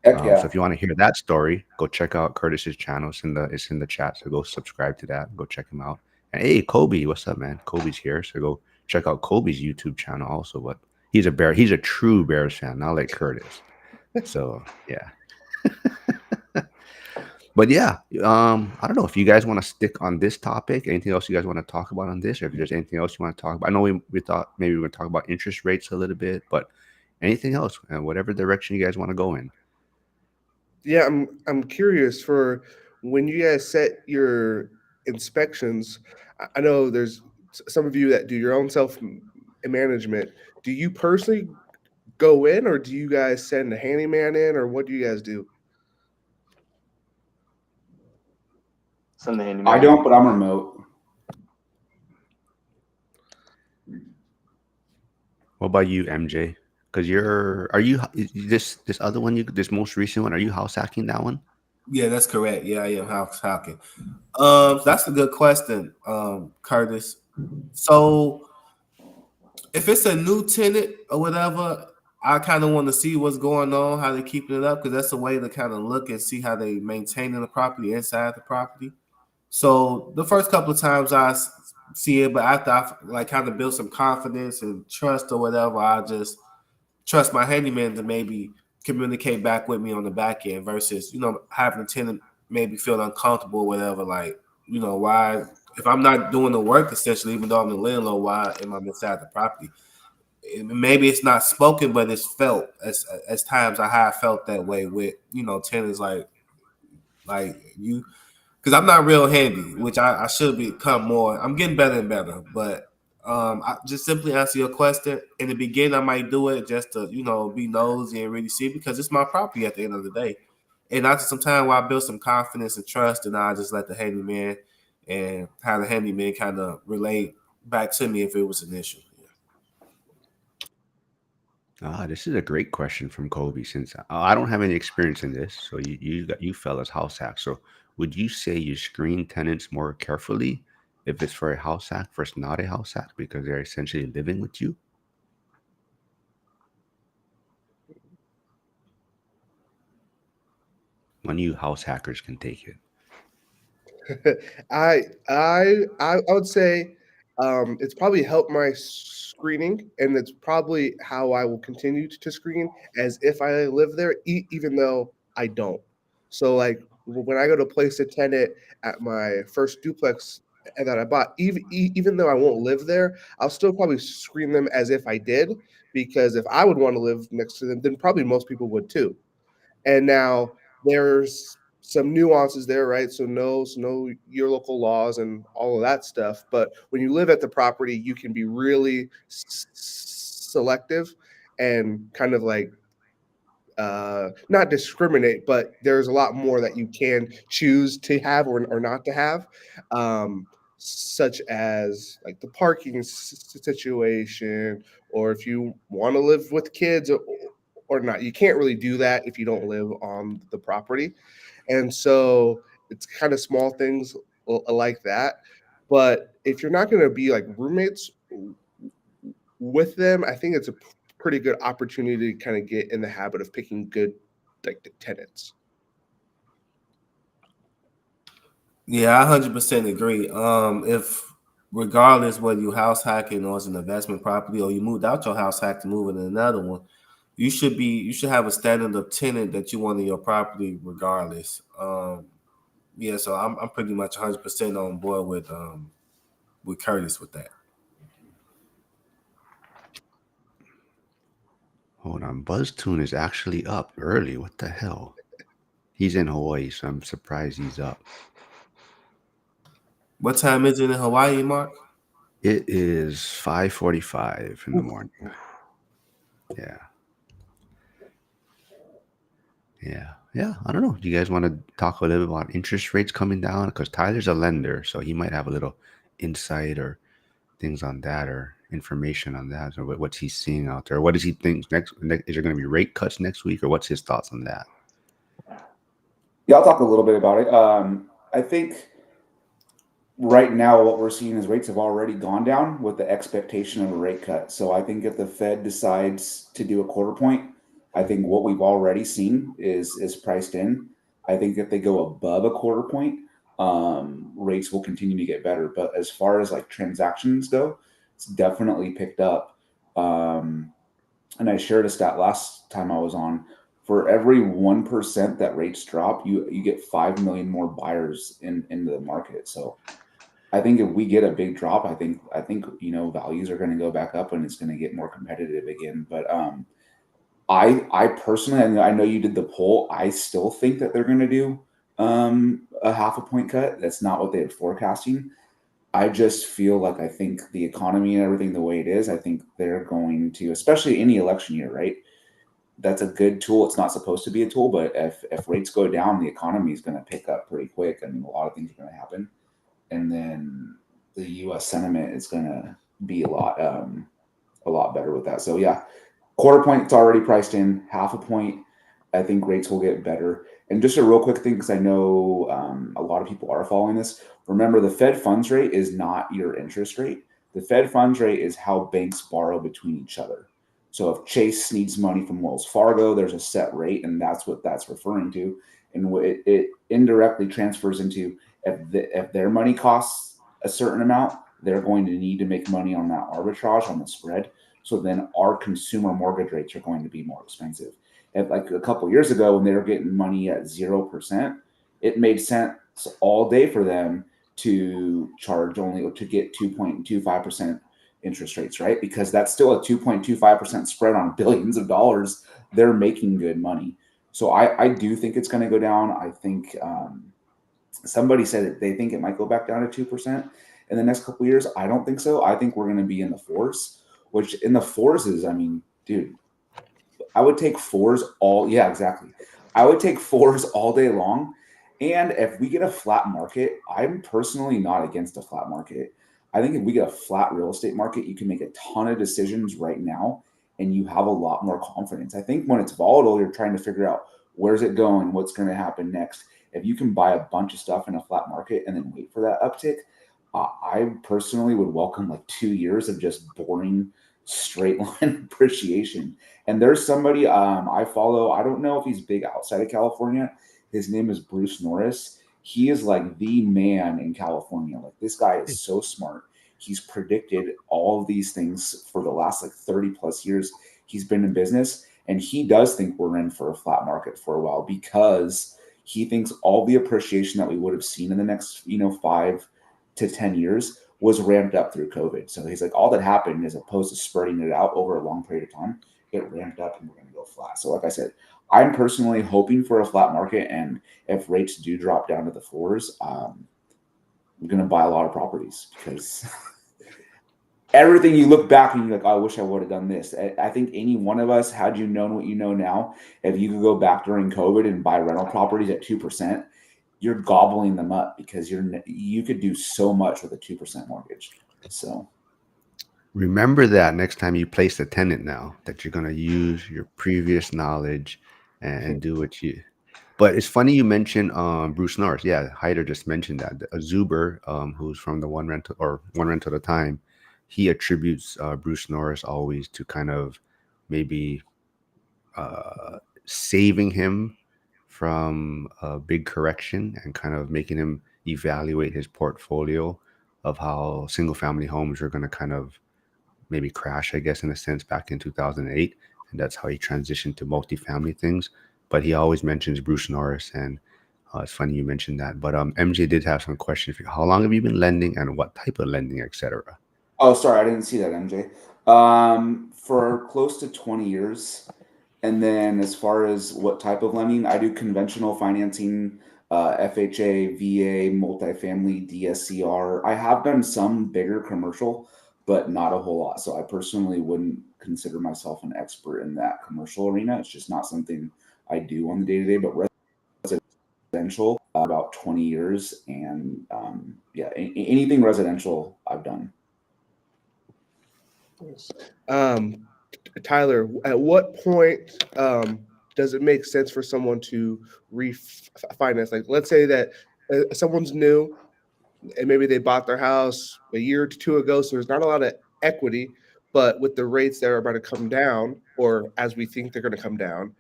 Heck so yeah. if you want to hear that story, go check out Curtis's channel. It's in the chat. So go subscribe to that. Go check him out. And hey, Kobe, what's up, man? Kobe's here. So go check out Kobe's YouTube channel also. But he's a true Bears fan, not like Curtis. So yeah. But yeah, I don't know if you guys want to stick on this topic. Anything else you guys want to talk about on this, or if there's anything else you want to talk about? I know we thought maybe we would talk about interest rates a little bit, but anything else, whatever direction you guys want to go in. Yeah, I'm curious for when you guys set your inspections. I know there's some of you that do your own self management. Do you personally go in, or do you guys send a handyman in, or what do you guys do? Send the I handyman. don't, but I'm remote. What about you, MJ? Because this other one, this most recent one, are you house hacking that one? Yeah, that's correct. Yeah, I am house hacking. That's a good question, Curtis. So if it's a new tenant or whatever, I kind of want to see what's going on, how they keeping it up, because that's a way to kind of look and see how they maintaining the property inside the property. So the first couple of times see it, but after I like kind of build some confidence and trust or whatever, I just trust my handyman to maybe communicate back with me on the back end versus, having a tenant maybe feel uncomfortable or whatever. Like, why, if I'm not doing the work essentially, even though I'm the landlord, why am I inside the property? Maybe it's not spoken, but it's felt as times I have felt that way with, tenants like you, because I'm not real handy, which I should become more. I'm getting better and better, but I just simply answer your question. In the beginning, I might do it just to be nosy and really see, because it's my property at the end of the day. And after some time, where I build some confidence and trust, and I just let the handyman and have the handyman kind of relate back to me if it was an issue. This is a great question from Kobe. Since I don't have any experience in this, so you fellas house hack. So would you say you screen tenants more carefully if it's for a house hack versus not a house hack because they're essentially living with you? One of you house hackers can take it. I would say it's probably helped my screening, and it's probably how I will continue to screen as if I live there, even though I don't. So like when I go to place a tenant at my first duplex that I bought, even though I won't live there, I'll still probably screen them as if I did, because if I would want to live next to them, then probably most people would too. And now there's some nuances there, right? So know your local laws and all of that stuff. But when you live at the property, you can be really selective and kind of like not discriminate, but there's a lot more that you can choose to have or not to have, such as like the parking situation, or if you want to live with kids or not. You can't really do that if you don't live on the property. And so it's kind of small things like that. But if you're not going to be like roommates with them, I think it's a pretty good opportunity to kind of get in the habit of picking good like the tenants. Yeah, I 100% agree. If regardless whether you house hacking or it's an investment property or you moved out your house hack to move in another one, you should have a standard of tenant that you want in your property regardless. Yeah, so I'm pretty much 100% on board with Curtis with that. Hold on, BuzzTune is actually up early. What the hell? He's in Hawaii, so I'm surprised he's up. What time is it in Hawaii, Mark? It is 5:45 in the morning. Yeah. Yeah. I don't know. Do you guys want to talk a little bit about interest rates coming down? Because Tyler's a lender, so he might have a little insight or things on that or information on that, or what's he seeing out there. What does he think next? Is there going to be rate cuts next week, or what's his thoughts on that? Yeah, I'll talk a little bit about it. I think right now what we're seeing is rates have already gone down with the expectation of a rate cut. So I think if the Fed decides to do a quarter point, I think what we've already seen is priced in. I think if they go above a quarter point, rates will continue to get better. But as far as like transactions go, it's definitely picked up. And I shared a stat last time I was on. For every 1% that rates drop, you get 5 million more buyers into the market. So I think if we get a big drop, I think values are going to go back up and it's going to get more competitive again. But I personally, I know you did the poll. I still think that they're going to do a half a point cut. That's not what they had forecasting. I just feel like I think the economy and everything the way it is, I think they're going to, especially any election year, right? That's a good tool. It's not supposed to be a tool, but if rates go down, the economy is going to pick up pretty quick. I mean, a lot of things are going to happen, and then the U.S. sentiment is going to be a lot better with that. So yeah, quarter point it's already priced in. Half a point, I think rates will get better. And just a real quick thing, because I know a lot of people are following this. Remember, the Fed funds rate is not your interest rate. The Fed funds rate is how banks borrow between each other. So if Chase needs money from Wells Fargo, there's a set rate, and that's what that's referring to. And it indirectly transfers into if their money costs a certain amount, they're going to need to make money on that arbitrage on the spread. So then our consumer mortgage rates are going to be more expensive. And like a couple years ago, when they were getting money at 0%, it made sense all day for them to charge only to get 2.25% interest rates, right? Because that's still a 2.25% spread on billions of dollars. They're making good money. So I do think it's going to go down. I think somebody said that they think it might go back down to 2% in the next couple of years. I don't think so. I think we're going to be in the fours, which in the fours is, I mean, dude, I would take fours all. Yeah, exactly. I would take fours all day long. And if we get a flat market, I'm personally not against a flat market. I think if we get a flat real estate market, you can make a ton of decisions right now and you have a lot more confidence. I think when it's volatile, you're trying to figure out where's it going, what's going to happen next. If you can buy a bunch of stuff in a flat market and then wait for that uptick, I personally would welcome like 2 years of just boring straight line appreciation. And there's somebody I follow. I don't know if he's big outside of California. His name is Bruce Norris. He is like the man in California. Like this guy is so smart. He's predicted all of these things for the last like 30 plus years he's been in business. And he does think we're in for a flat market for a while because he thinks all the appreciation that we would have seen in the next, 5 to 10 years was ramped up through COVID. So he's like, all that happened as opposed to spreading it out over a long period of time, it ramped up and we're going to go flat. So like I said, I'm personally hoping for a flat market, and if rates do drop down to the fours, I'm going to buy a lot of properties because everything you look back and you're like, oh, I wish I would have done this. I think any one of us, had you known what you know now, if you could go back during COVID and buy rental properties at 2%, you're gobbling them up because you could do so much with a 2% mortgage. So Remember that next time you place a tenant now, that you're going to use your previous knowledge and do what you. But it's funny you mentioned Bruce Norris. Yeah, Hyder just mentioned that. Zuber, who's from the One Rental at a Time, he attributes Bruce Norris always to kind of maybe saving him from a big correction and kind of making him evaluate his portfolio of how single family homes are going to kind of maybe crash, I guess, in a sense, back in 2008. And that's how he transitioned to multifamily things. But he always mentions Bruce Norris. And it's funny you mentioned that. But MJ did have some questions for you. How long have you been lending and what type of lending, etc.? Oh, sorry, I didn't see that, MJ. For close to 20 years. And then as far as what type of lending, I do conventional financing, FHA, VA, multifamily, DSCR. I have done some bigger commercial, but not a whole lot. So I personally wouldn't consider myself an expert in that commercial arena. It's just not something I do on the day-to-day, but residential, about 20 years. And yeah, anything residential I've done. Um, Tyler, at what point does it make sense for someone to refinance? Like, let's say that someone's new and maybe they bought their house a year or two ago, so there's not a lot of equity, but with the rates that are about to come down, or as we think they're going to come down,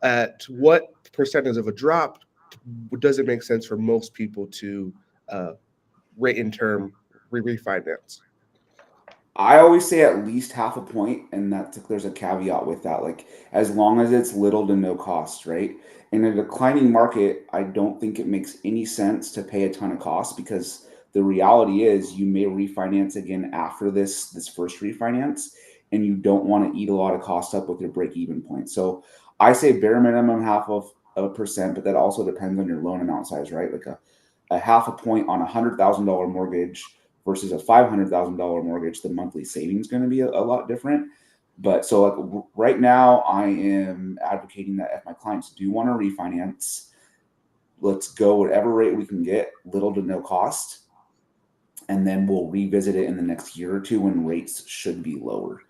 at what percentage of a drop does it make sense for most people to rate in term refinance? I always say at least half a point, and there's a caveat with that. Like as long as it's little to no cost, right? In a declining market, I don't think it makes any sense to pay a ton of cost because the reality is you may refinance again after this first refinance, and you don't want to eat a lot of cost up with your break even point. So I say bare minimum half of a percent, but that also depends on your loan amount size, right? Like a half a point on $100,000 mortgage versus a $500,000 mortgage, the monthly savings going to be a lot different. But so like right now, I am advocating that if my clients do want to refinance, let's go whatever rate we can get, little to no cost, and then we'll revisit it in the next year or two when rates should be lower.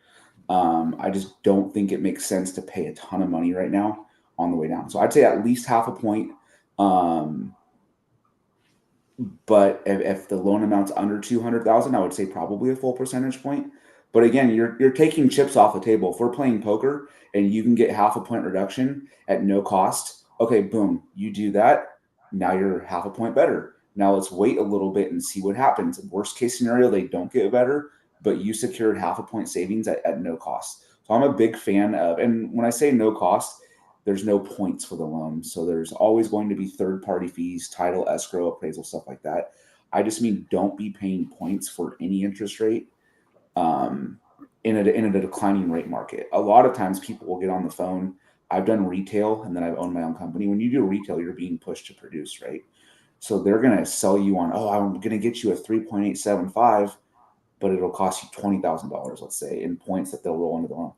I just don't think it makes sense to pay a ton of money right now on the way down. So I'd say at least half a point. But if the loan amount's under 200,000, I would say probably a full percentage point. But again, you're taking chips off the table. If we're playing poker and you can get half a point reduction at no cost, okay, boom, you do that. Now you're half a point better. Now let's wait a little bit and see what happens. Worst case scenario, they don't get better, but you secured half a point savings at no cost. So I'm a big fan of, and when I say no cost, there's no points for the loan. So there's always going to be third party fees, title, escrow, appraisal, stuff like that. I just mean don't be paying points for any interest rate in a declining rate market. A lot of times people will get on the phone. I've done retail and then I've owned my own company. When you do retail, you're being pushed to produce, right? So they're going to sell you on, oh, I'm going to get you a 3.875, but it'll cost you $20,000, let's say, in points that they'll roll into the loan.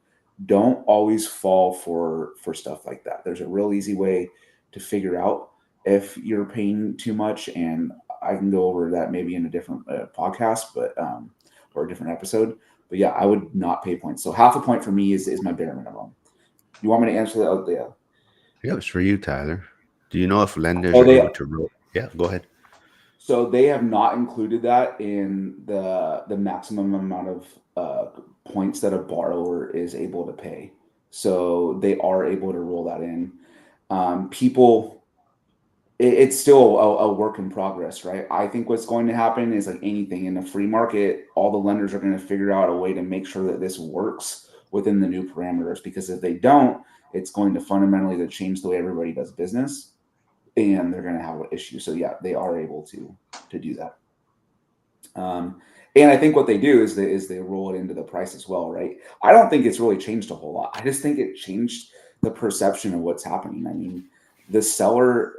Don't always fall for stuff like that. There's a real easy way to figure out if you're paying too much, and I can go over that maybe in a different podcast, but or a different episode. But yeah, I would not pay points. So half a point for me is my bare minimum. You want me to answer that? Oh, yeah. Yeah, it's for you, Tyler. Do you know if lenders Oh, are able to roll? Yeah, go ahead. So they have not included that in the maximum amount of points that a borrower is able to pay. So they are able to roll that in. People, it's still a work in progress, right? I think what's going to happen is like anything in the free market, all the lenders are going to figure out a way to make sure that this works within the new parameters. Because if they don't, it's going to fundamentally change the way everybody does business, and they're going to have an issue. So yeah, they are able to do that. And I think what they do is they roll it into the price as well, right? I don't think it's really changed a whole lot. I just think it changed the perception of what's happening. I mean, the seller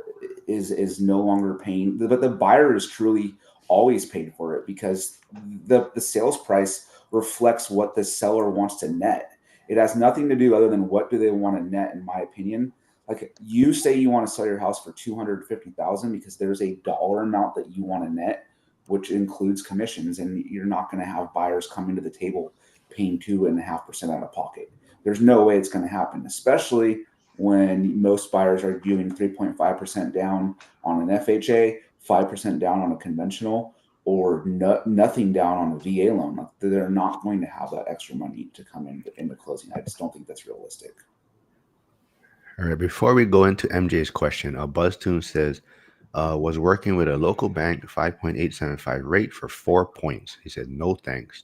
is no longer paying, but the buyer is truly always paid for it because the sales price reflects what the seller wants to net. It has nothing to do other than what do they want to net, in my opinion. Like you say you want to sell your house for 250,000 because there's a dollar amount that you want to net, which includes commissions, and you're not going to have buyers coming to the table paying 2.5% out of pocket. There's no way it's going to happen, especially when most buyers are doing 3.5% down on an FHA, 5% down on a conventional, or nothing down on a VA loan. Like they're not going to have that extra money to come into closing. I just don't think that's realistic. All right, before we go into MJ's question, BuzzTune says, was working with a local bank, 5.875 rate for 4 points. He said, no thanks.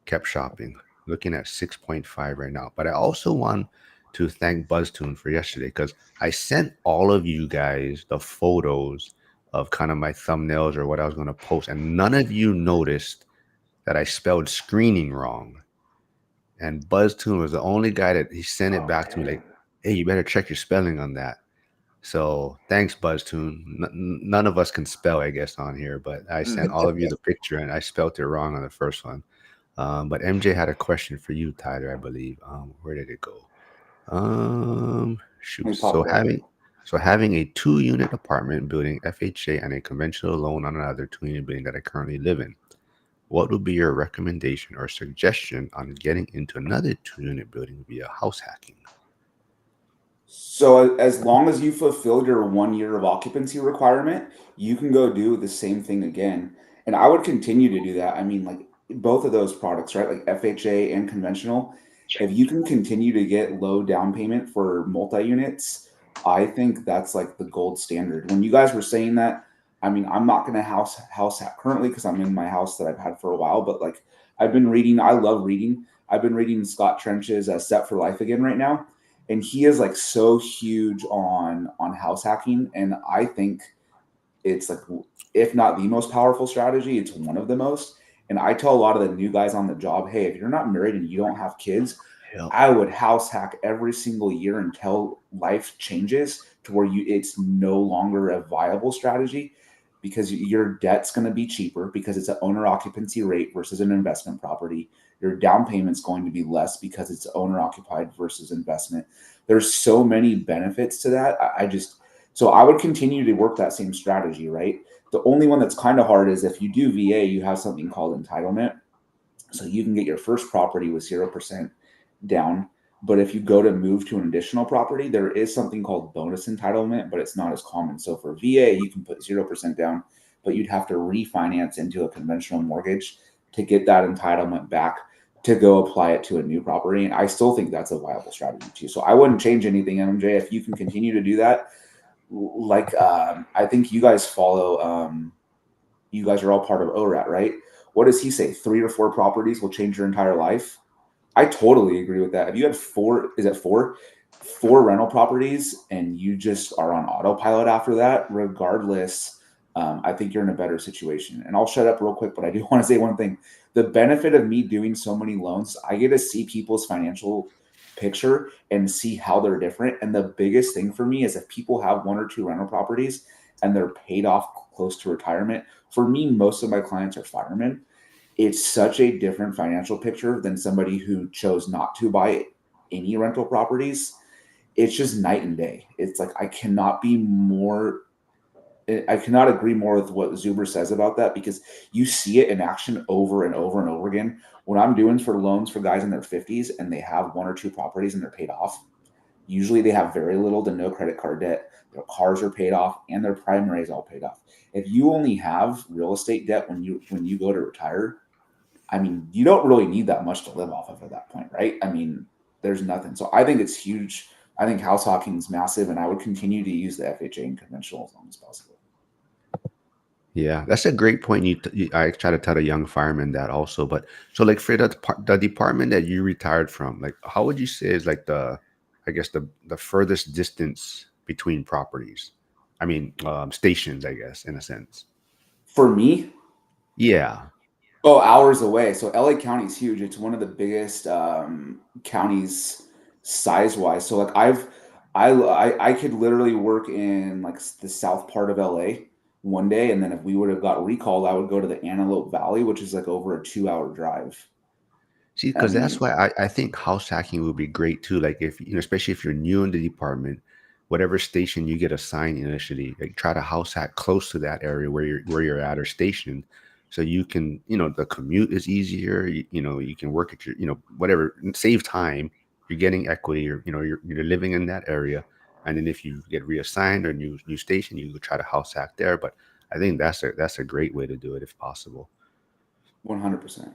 Kept shopping. Looking at 6.5 right now. But I also want to thank BuzzTune for yesterday because I sent all of you guys the photos of kind of my thumbnails or what I was going to post, and none of you noticed that I spelled screening wrong. And BuzzTune was the only guy that he sent it back to me like, hey, you better check your spelling on that. So thanks, BuzzTune. None of us can spell, I guess, on here, but I sent all of you the picture and I spelled it wrong on the first one. But MJ had a question for you, Tyler, I believe. Where did it go? Shoot. So having a 2-unit apartment building FHA and a conventional loan on another 2-unit building that I currently live in, what would be your recommendation or suggestion on getting into another 2-unit building via house hacking? So as long as you fulfill your 1 year of occupancy requirement, you can go do the same thing again. And I would continue to do that. I mean, like both of those products, right? Like FHA and conventional. If you can continue to get low down payment for multi-units, I think that's like the gold standard. When you guys were saying that, I mean, I'm not going to house hack currently because I'm in my house that I've had for a while, but like I've been reading, I love reading. I've been reading Scott Trench's Set for Life again right now, and he is like so huge on house hacking, and I think it's like, if not the most powerful strategy, it's one of the most. And I tell a lot of the new guys on the job, hey, if you're not married and you don't have kids, I would house hack every single year until life changes to where it's no longer a viable strategy, because your debt's going to be cheaper because it's an owner occupancy rate versus an investment property. Your down payment's going to be less because it's owner occupied versus investment. There's so many benefits to that. So I would continue to work that same strategy, right? The only one that's kind of hard is if you do VA, you have something called entitlement. So you can get your first property with 0% down. But if you go to move to an additional property, there is something called bonus entitlement, but it's not as common. So for VA, you can put 0% down, but you'd have to refinance into a conventional mortgage to get that entitlement back to go apply it to a new property. And I still think that's a viable strategy too. So I wouldn't change anything, MJ. If you can continue to do that, like I think you guys follow, you guys are all part of ORAT, right? What does he say? 3 or 4 properties will change your entire life. I totally agree with that. If you had 4, is it 4? 4 rental properties and you just are on autopilot after that, regardless, I think you're in a better situation. And I'll shut up real quick, but I do want to say one thing. The benefit of me doing so many loans, I get to see people's financial picture and see how they're different. And the biggest thing for me is if people have 1 or 2 rental properties and they're paid off close to retirement. For me, most of my clients are firemen. It's such a different financial picture than somebody who chose not to buy any rental properties. It's just night and day. It's like I cannot agree more with what Zuber says about that, because you see it in action over and over and over again. What I'm doing for loans for guys in their 50s and they have 1 or 2 properties and they're paid off, usually they have very little to no credit card debt. Their cars are paid off and their primary is all paid off. If you only have real estate debt when you go to retire, I mean, you don't really need that much to live off of at that point, right? I mean, there's nothing. So I think it's huge. I think house hawking is massive, and I would continue to use the FHA and conventional as long as possible. Yeah, that's a great point. I try to tell the young firemen that also. But so, like, for the department that you retired from, like, how would you say is like I guess the furthest distance between properties? I mean, stations, I guess, in a sense. For me, Yeah. hours away. So LA County is huge. It's one of the biggest counties size wise. So like I could literally work in like the south part of LA one day, and then if we would have got recalled, I would go to the Antelope Valley, which is like over a 2 hour drive. See, I because that's mean, why I think house hacking would be great too. Like if especially if you're new in the department, whatever station you get assigned initially, like try to house hack close to that area where you're at or stationed, so you can the commute is easier. You can work at your whatever save time. You're getting equity. You're living in that area, and then if you get reassigned or new station, you try to house hack there. But I think that's a great way to do it if possible. 100%.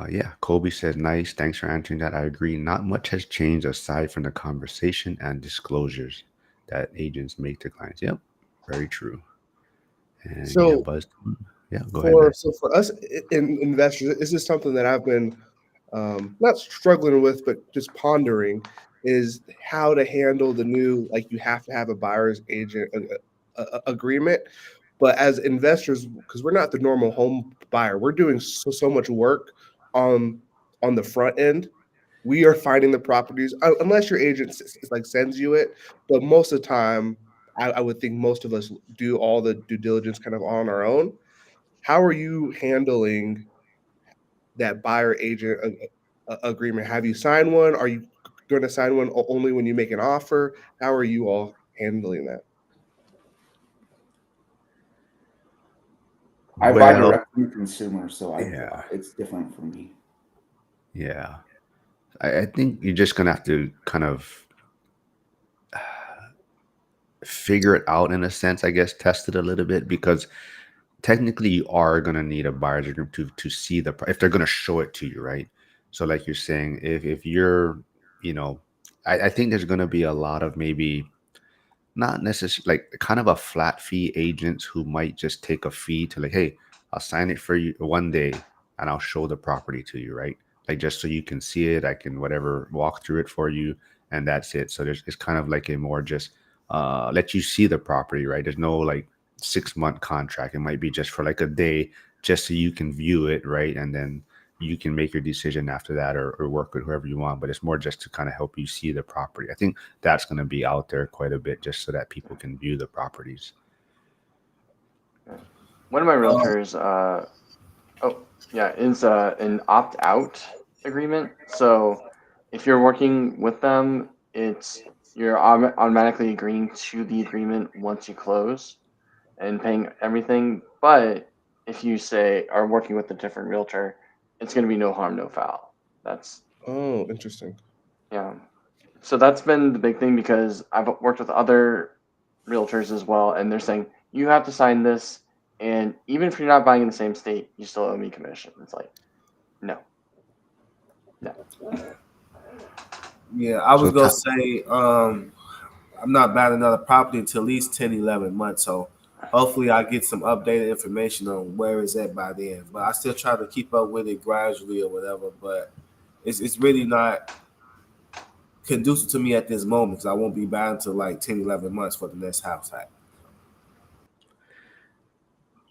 Yeah, Kobe says, nice. Thanks for answering that. I agree. Not much has changed aside from the conversation and disclosures that agents make to clients. Yep, very true. And yeah, So Buzz. Yeah, go ahead, man. for us in investors, this is something that I've been not struggling with, but just pondering is how to handle the new, like you have to have a buyer's agent agreement. But as investors, because we're not the normal home buyer, we're doing so much work on the front end. We are finding the properties, unless your agent like sends you it. But most of the time, I would think most of us do all the due diligence kind of on our own. How are you handling that buyer agent agreement? Have you signed one? Are you going to sign one only when you make an offer? How are you all handling that? I buy Well, direct from the consumer, so yeah, it's different for me. yeah. I think you're just gonna have to kind of figure it out in a sense, I guess, test it a little bit because technically you are going to need a buyer's agreement to see if they're going to show it to you, right? So like you're saying, if you're you know I think there's going to be a lot of maybe not necessarily like kind of a flat fee agents who might just take a fee to like, hey, I'll sign it for you one day and I'll show the property to you, right? Like just so you can see it, I can whatever walk through it for you, and that's it. So it's kind of like a more just let you see the property, right? There's no like 6 month contract. It might be just for like a day, just so you can view it, right? And then you can make your decision after that or work with whoever you want. But it's more just to kind of help you see the property. I think that's going to be out there quite a bit just so that people can view the properties. Yeah. One of my realtors, is an opt-out agreement. So if you're working with them, you're automatically agreeing to the agreement once you close and paying everything. But if you say are working with a different realtor, it's going to be no harm, no foul. That's Oh, interesting. yeah. So that's been the big thing because I've worked with other realtors as well, and they're saying you have to sign this, and even if you're not buying in the same state, you still owe me commission. It's like, no, no. Yeah, I was So, gonna say, I'm not buying another property until at least 10, 11 months. So hopefully I get some updated information on where it's at by then. But I still try to keep up with it gradually or whatever. But it's really not conducive to me at this moment because I won't be buying until like 10, 11 months for the next house hack.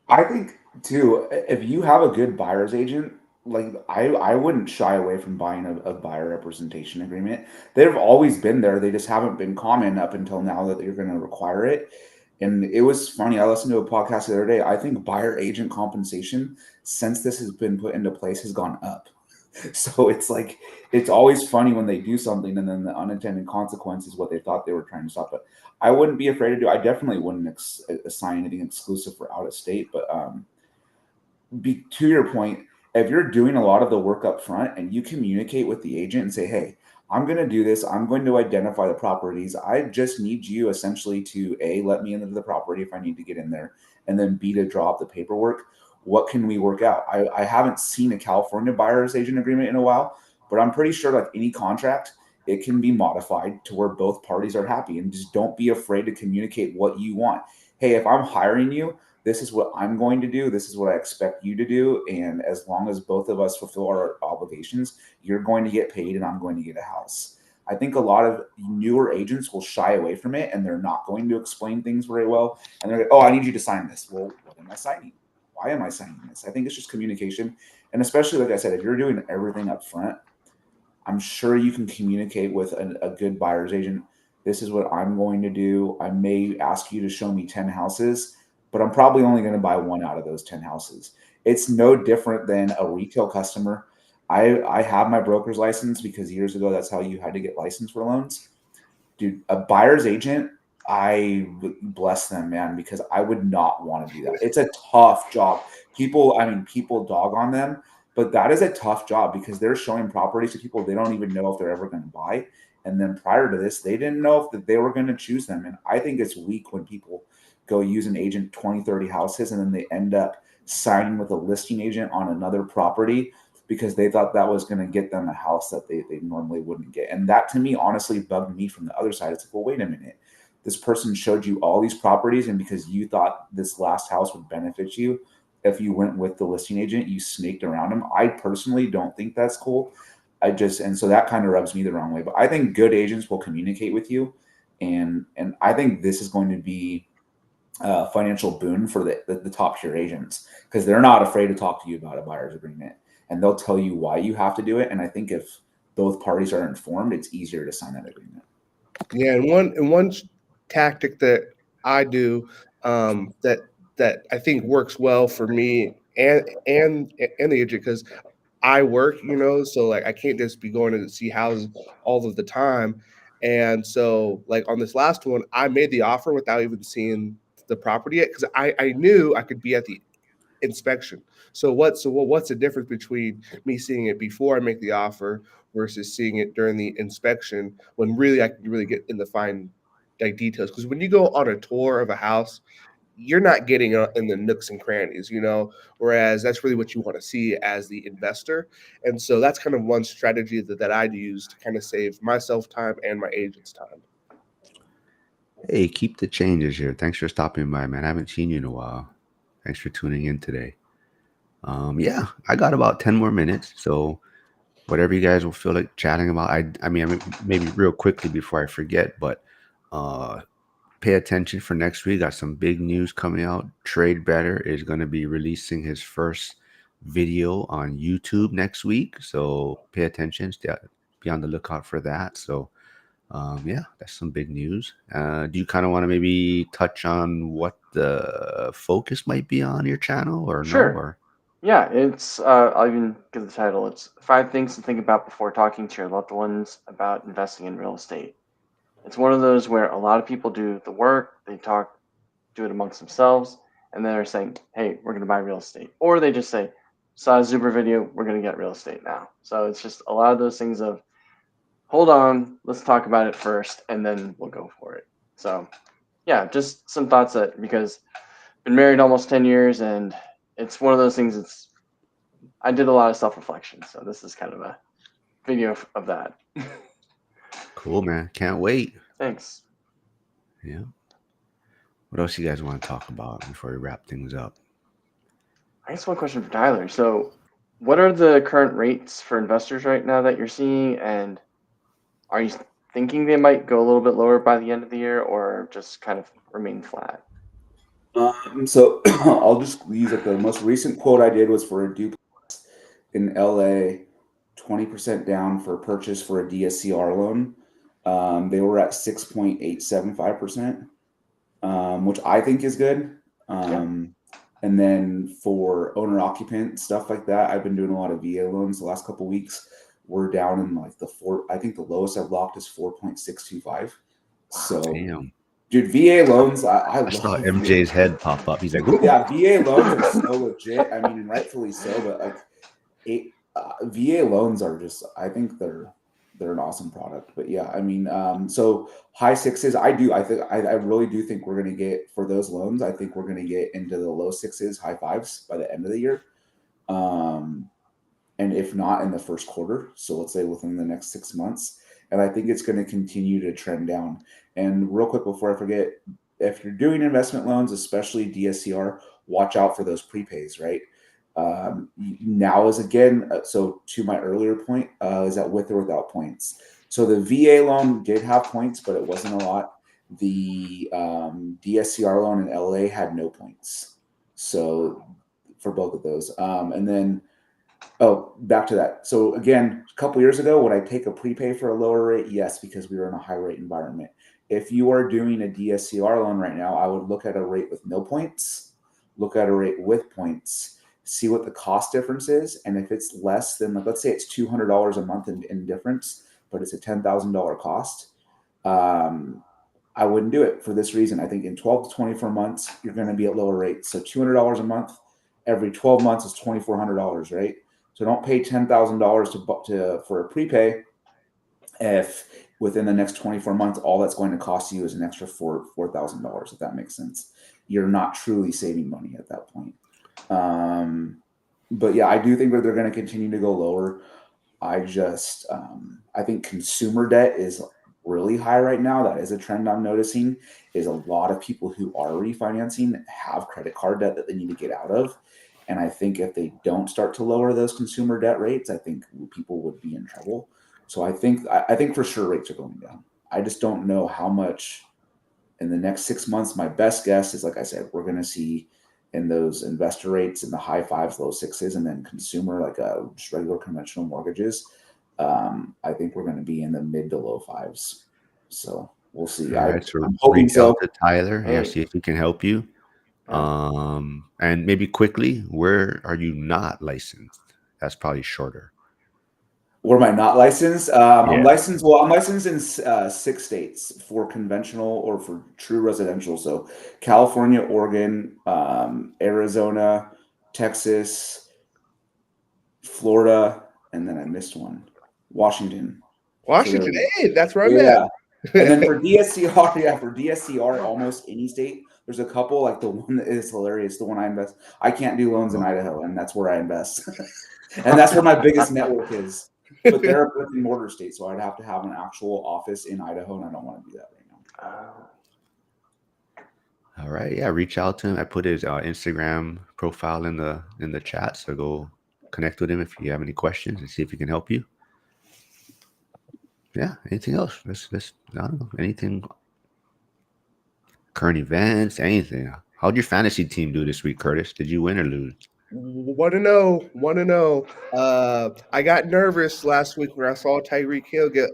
I think too, if you have a good buyer's agent, like I wouldn't shy away from buying a buyer representation agreement. They've always been there. They just haven't been common up until now that you're going to require it. And it was funny. I listened to a podcast the other day. I think buyer agent compensation since this has been put into place has gone up. So it's like it's always funny when they do something and then the unintended consequence is what they thought they were trying to stop. But I wouldn't be afraid to do. I definitely wouldn't assign anything exclusive for out of state. But to your point, if you're doing a lot of the work up front and you communicate with the agent and say, "Hey, I'm going to do this. I'm going to identify the properties. I just need you essentially to A, let me into the property if I need to get in there, and then B, to draw up the paperwork. What can we work out?" I haven't seen a California buyer's agent agreement in a while, but I'm pretty sure like any contract, it can be modified to where both parties are happy, and just don't be afraid to communicate what you want. Hey, if I'm hiring you, this is what I'm going to do. This is what I expect you to do. And as long as both of us fulfill our obligations, you're going to get paid and I'm going to get a house. I think a lot of newer agents will shy away from it and they're not going to explain things very well. And they're like, oh, I need you to sign this. Well, what am I signing? Why am I signing this? I think it's just communication. And especially, like I said, if you're doing everything up front, I'm sure you can communicate with a good buyer's agent. This is what I'm going to do. I may ask you to show me 10 houses, but I'm probably only going to buy one out of those 10 houses. It's no different than a retail customer. I have my broker's license because years ago, that's how you had to get licensed for loans. Dude, a buyer's agent, I bless them, man, because I would not want to do that. It's a tough job. People dog on them, but that is a tough job because they're showing properties to people they don't even know if they're ever going to buy. And then prior to this, they didn't know if that they were going to choose them. And I think it's weak when people go use an agent 20, 30 houses and then they end up signing with a listing agent on another property because they thought that was going to get them a house that they normally wouldn't get. And that to me honestly bugged me from the other side. It's like, well, wait a minute. This person showed you all these properties, and because you thought this last house would benefit you, if you went with the listing agent, you snaked around them. I personally don't think that's cool. And so that kind of rubs me the wrong way. But I think good agents will communicate with you, and I think this is going to be a financial boon for the top tier agents because they're not afraid to talk to you about a buyer's agreement, and they'll tell you why you have to do it. And I think if both parties are informed, it's easier to sign that agreement. Yeah, and one tactic that I do that I think works well for me and the agent, because I work, so like I can't just be going to see houses all of the time. And so like on this last one, I made the offer without even seeing the property yet because I knew I could be at the inspection. What's the difference between me seeing it before I make the offer versus seeing it during the inspection when really I can really get in the fine like details? Because when you go on a tour of a house, you're not getting in the nooks and crannies, whereas that's really what you want to see as the investor. And so that's kind of one strategy that I use to kind of save myself time and my agent's time. Hey, keep the changes here. Thanks for stopping by, man. I haven't seen you in a while. Thanks for tuning in today. Yeah, I got about 10 more minutes. So whatever you guys will feel like chatting about, I mean, maybe real quickly before I forget, but uh, pay attention for next week. Got some big news coming out. Trade Better is going to be releasing his first video on YouTube next week. So pay attention. Be on the lookout for that. So yeah, that's some big news. Do you kind of want to maybe touch on what the focus might be on your channel or no? Sure. Or Yeah, it's I'll even give the title. It's 5 things to think about before talking to your loved ones about investing in real estate. It's one of those where a lot of people do the work, they do it amongst themselves, and then they're saying, "Hey, we're going to buy real estate," or they just say, "Saw a Zuber video, we're going to get real estate now." So it's just a lot of those things of, hold on, let's talk about it first, and then we'll go for it. So yeah, just some thoughts that because been married almost 10 years, and it's one of those things. I did a lot of self reflection, so this is kind of a video of that. cool, man. Can't wait. Thanks. Yeah. What else you guys want to talk about before we wrap things up? I guess one question for Tyler. So, what are the current rates for investors right now that you're seeing, and are you thinking they might go a little bit lower by the end of the year, or just kind of remain flat? So I'll just use like the most recent quote I did was for a duplex in LA, 20% down for purchase for a DSCR loan. They were at 6.875%, which I think is good. Yeah. And then for owner occupant stuff like that, I've been doing a lot of VA loans the last couple of weeks. We're down in like the four. I think the lowest I've locked is 4.625. So, Damn. dude, VA loans, I I saw love VA. MJ's head pop up. He's like, ooh. Yeah, VA loans are so legit. I mean, and rightfully so. But like, VA loans are just, I think they're an awesome product. But yeah, I mean, so high sixes. I really do think we're going to get for those loans. I think we're going to get into the low sixes, high fives by the end of the year. And if not in the first quarter, so let's say within the next 6 months. And I think it's going to continue to trend down. And real quick before I forget, if you're doing investment loans, especially DSCR, watch out for those prepays, right? Now is again, so to my earlier point, is that with or without points. So the VA loan did have points, but it wasn't a lot. The DSCR loan in LA had no points. So for both of those. And then Oh, back to that. So again, a couple years ago, would I take a prepay for a lower rate? Yes, because we were in a high rate environment. If you are doing a DSCR loan right now, I would look at a rate with no points, look at a rate with points, see what the cost difference is, and if it's less than, like, let's say it's $200 a month in difference, but it's a $10,000 cost, I wouldn't do it for this reason. I think in 12 to 24 months, you're going to be at lower rates. So $200 a month every 12 months is $2,400, right? So don't pay $10,000 for a prepay if within the next 24 months all that's going to cost you is an extra $4,000. If that makes sense, you're not truly saving money at that point. But yeah, I do think that they're going to continue to go lower. I think consumer debt is really high right now. That is a trend I'm noticing. Is a lot of people who are refinancing have credit card debt that they need to get out of. And I think if they don't start to lower those consumer debt rates, I think people would be in trouble. So I think for sure rates are going down. I just don't know how much in the next 6 months. My best guess is, like I said, we're going to see in those investor rates in the high fives, low sixes, and then consumer, like just regular conventional mortgages. I think we're going to be in the mid to low fives. So we'll see. All right, so I'm hoping reach out so. to Tyler. Yeah, Hey, see if he can help you. yeah. And maybe quickly, where are you not licensed? That's probably shorter. Where am I not licensed? I'm Yeah. licensed. Well, I'm licensed in 6 states for conventional or for true residential. So California, Oregon, Arizona, Texas, Florida, and then I missed one, Washington. So there Washington, we go. hey, that's where I'm Yeah. And then at. for DSCR, yeah, for DSCR, almost any state. There's a couple, like the one that is hilarious, the one I invest. I can't do loans in Idaho, and that's where I invest. And that's where my biggest network is. But they're a brick and mortar state, so I'd have to have an actual office in Idaho, and I don't want to do that right now. All right. Yeah, reach out to him. I put his Instagram profile in the chat, so go connect with him if you have any questions and see if he can help you. Yeah. Anything else? Let's I don't know. Anything, current events, anything. How'd your fantasy team do this week, Curtis? Did you win or lose? Want to know? Want to know? I got nervous last week when I saw Tyreek Hill get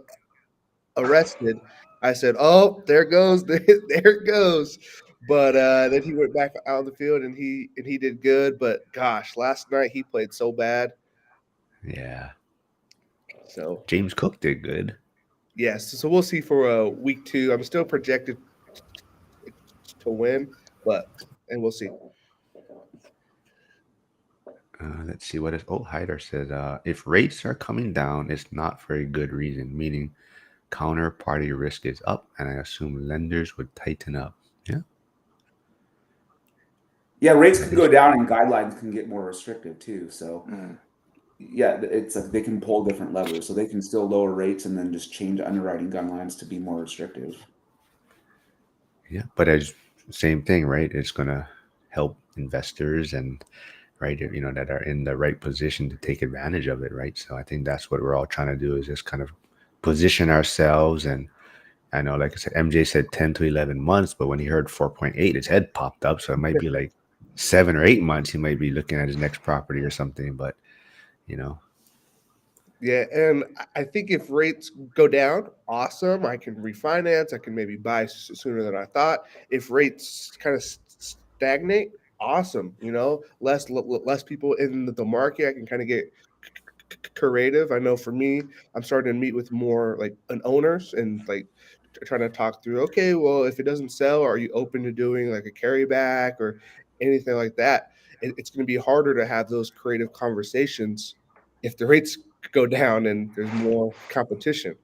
arrested. I said, "Oh, there goes, there it goes." But then he went back out on the field and he did good. But gosh, last night he played so bad. Yeah. So James Cook did good. yes, so we'll see for week 2. I'm still projected to win, but and we'll see. Let's see what is. Oh, Hyder says, if rates are coming down, it's not for a good reason, meaning counterparty risk is up, and I assume lenders would tighten up. Yeah. Yeah, rates That can is go down, and guidelines can get more restrictive too. So Mm. yeah, it's like they can pull different levers, so they can still lower rates and then just change underwriting guidelines to be more restrictive. Yeah, but as same thing, right? It's gonna help investors and right, that are in the right position to take advantage of it, right? So I think that's what we're all trying to do is just kind of position ourselves. And I know, like I said, MJ said 10 to 11 months, but when he heard 4.8, his head popped up. So it might be like 7 or 8 months. He might be looking at his next property or something. But you know, Yeah, and I think if rates go down, awesome. I can refinance. I can maybe buy sooner than I thought. If rates kind of stagnate, awesome. Less people in the market. I can kind of get creative. I know for me, I'm starting to meet with more like an owners and like trying to talk through. Okay, well, if it doesn't sell, are you open to doing like a carryback or anything like that? It's going to be harder to have those creative conversations if the rates go down and there's more competition.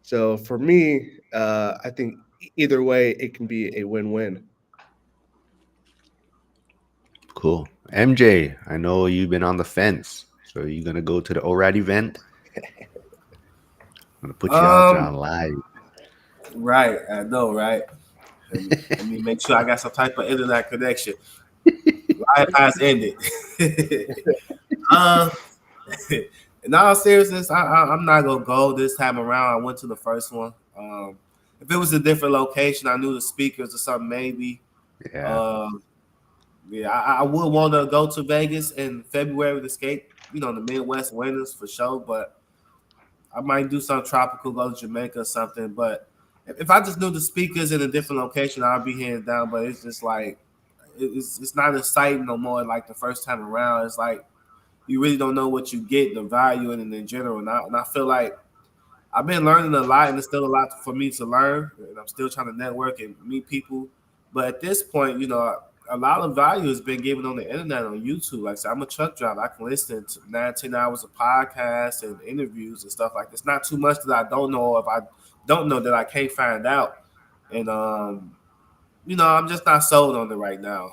So for me, I think either way, it can be a win-win. cool. MJ, I know you've been on the fence. So you're gonna go to the ORAD event? I'm gonna put you out there on Um, live. right. I know, right? Let me make sure I got some type of internet connection. Wi-Fi's ended. uh, in all seriousness, I'm not gonna go this time around. I went to the first one. If it was a different location, I knew the speakers or something, maybe. Yeah. Um, yeah, I would want to go to Vegas in February to skate the Midwest winters for sure. But I might do some tropical, go to Jamaica or something. But if I just knew the speakers in a different location, I'd be hands down. But it's just like it's not exciting no more. Like the first time around, it's like you really don't know what you get, the value in it in general. And I feel like I've been learning a lot, and there's still a lot for me to learn. And I'm still trying to network and meet people. But at this point, a lot of value has been given on the internet, on YouTube. Like I said, I'm a truck driver. I can listen to 19 hours of podcasts and interviews and stuff like this. Not too much that I don't know. If I don't know that I can't find out. And I'm just not sold on it right now.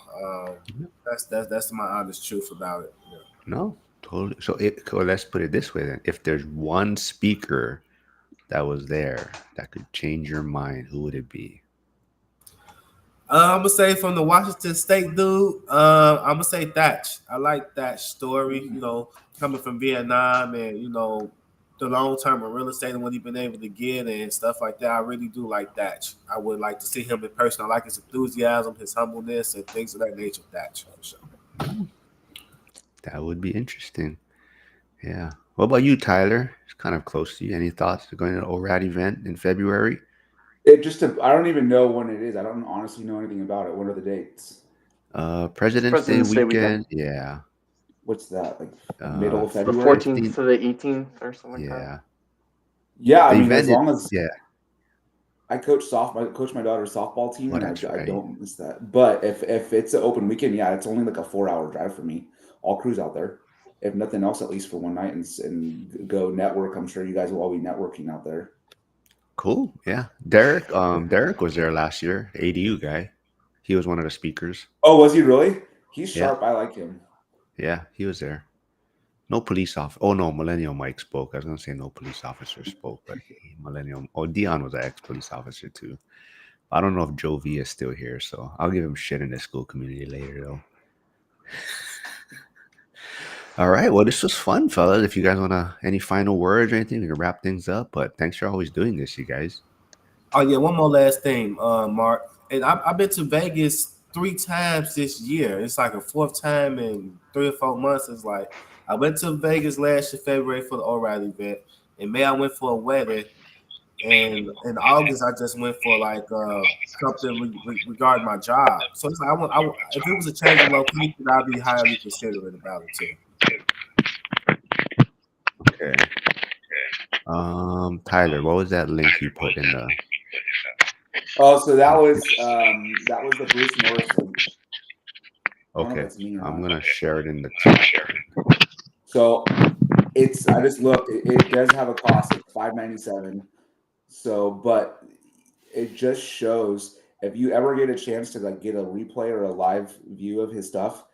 That's my honest truth about it. Yeah. No, totally. So let's put it this way then. If there's one speaker that was there that could change your mind, who would it be? I'm gonna say from the Washington State dude. I'm gonna say Thatch. I like that story. Coming from Vietnam and the long term of real estate and what he's been able to get and stuff like that. I really do like Thatch. I would like to see him in person. I like his enthusiasm, his humbleness, and things of that nature. Thatch. So. That would be interesting. Yeah. What about you, Tyler? It's kind of close to you. Any thoughts to going to an ORAD event in February? I don't even know when it is. I don't honestly know anything about it. What are the dates? President's Day President's Day weekend. weekend. Yeah. What's that? Like middle of The February? 14th to the 18th or something like that. Yeah. Yeah, I The mean, as event long as yeah. I coach softball, I coach my daughter's softball team, Oh, and that's I right. don't miss that. But if it's an open weekend, yeah, it's only like a 4-hour drive for me. I'll cruise out there, if nothing else, at least for one night, and go network. I'm sure you guys will all be networking out there. Cool. Yeah. Derek was there last year, ADU guy. He was one of the speakers. Oh, was he really? He's Yeah. sharp. I like him. Yeah, he was there. No police officer. Oh no, Millennial Mike spoke. I was gonna say no police officer spoke, but Millennial. Oh, Dion was an ex-police officer too. I don't know if Joe V is still here, so I'll give him shit in the school community later though. All right. Well, this was fun, fellas. If you guys wanna any final words or anything, we can wrap things up. But thanks for always doing this, you guys. Oh yeah, one more last thing, Mark. And I've been to Vegas 3 times this year. It's like a fourth time in 3 or 4 months. It's like I went to Vegas last year, February for the O'Reilly event. In May, I went for a wedding, and in August, I just went for like something regarding my job. So it's like if it was a change of location, I'd be highly considerate about it too. Okay. Tyler, what was that link you put in the? Oh, so that was the Bruce Norris link. I don't know Okay, if that's me or I'm not. gonna share it in the chat. So I just looked. It does have a cost. It's $5.97. So, but it just shows if you ever get a chance to like get a replay or a live view of his stuff,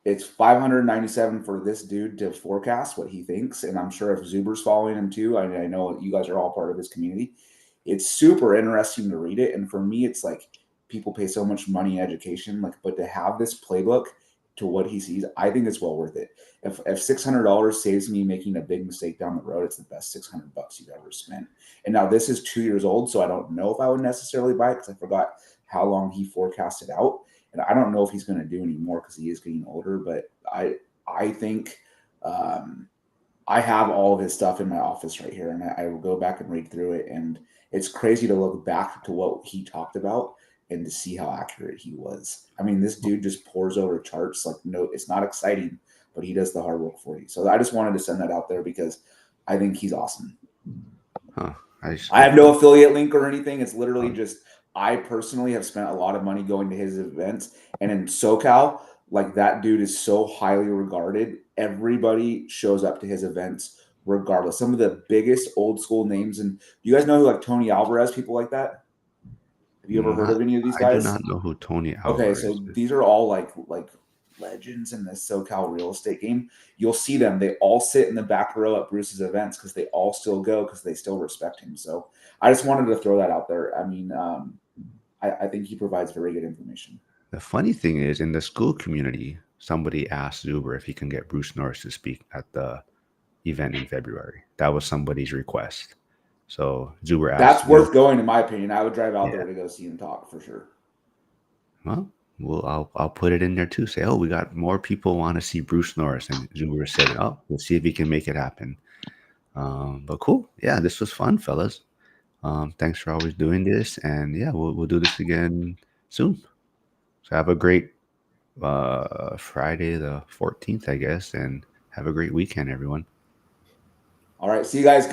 it's $597 for this dude to forecast what he thinks. And I'm sure if Zuber's following him too, I know you guys are all part of his community. It's super interesting to read it. And for me, it's like people pay so much money in education, but to have this playbook to what he sees, I think it's well worth it. If $600 saves me making a big mistake down the road, it's the best $600 you've ever spent. And now this is 2 years old, so I don't know if I would necessarily buy it because I forgot how long he forecasted out. And I don't know if he's going to do any more because he is getting older. But I think I have all of his stuff in my office right here, and I will go back and read through it. And it's crazy to look back to what he talked about and to see how accurate he was. I mean, this dude just pours over charts like no, it's not exciting, but he does the hard work for you. So I just wanted to send that out there because I think he's awesome. Huh. I have no affiliate link or anything. It's literally just I personally have spent a lot of money going to his events, and in SoCal, like that dude is so highly regarded. Everybody shows up to his events regardless. Some of the biggest old school names, and you guys know who like Tony Alvarez, people like that? Have you ever heard of any of these guys? I do not know who Tony Alvarez Okay, so is. these are all like legends in the SoCal real estate game. You'll see them. They all sit in the back row at Bruce's events because they all still go because they still respect him. So I just wanted to throw that out there. I mean, I think he provides very good information. The funny thing is, in the school community, somebody asked Zuber if he can get Bruce Norris to speak at the event in February. That was somebody's request. So Zuber asked. That's worth going, in my opinion. I would drive out there to go see him talk for sure. Well, I'll put it in there too. Say, oh, we got more people want to see Bruce Norris, and Zuber said, oh, we'll see if he can make it happen. But cool, yeah, this was fun, fellas. Thanks for always doing this, and yeah, we'll do this again soon. So have a great Friday the 14th, I guess, and have a great weekend, everyone. All right. See you guys. Good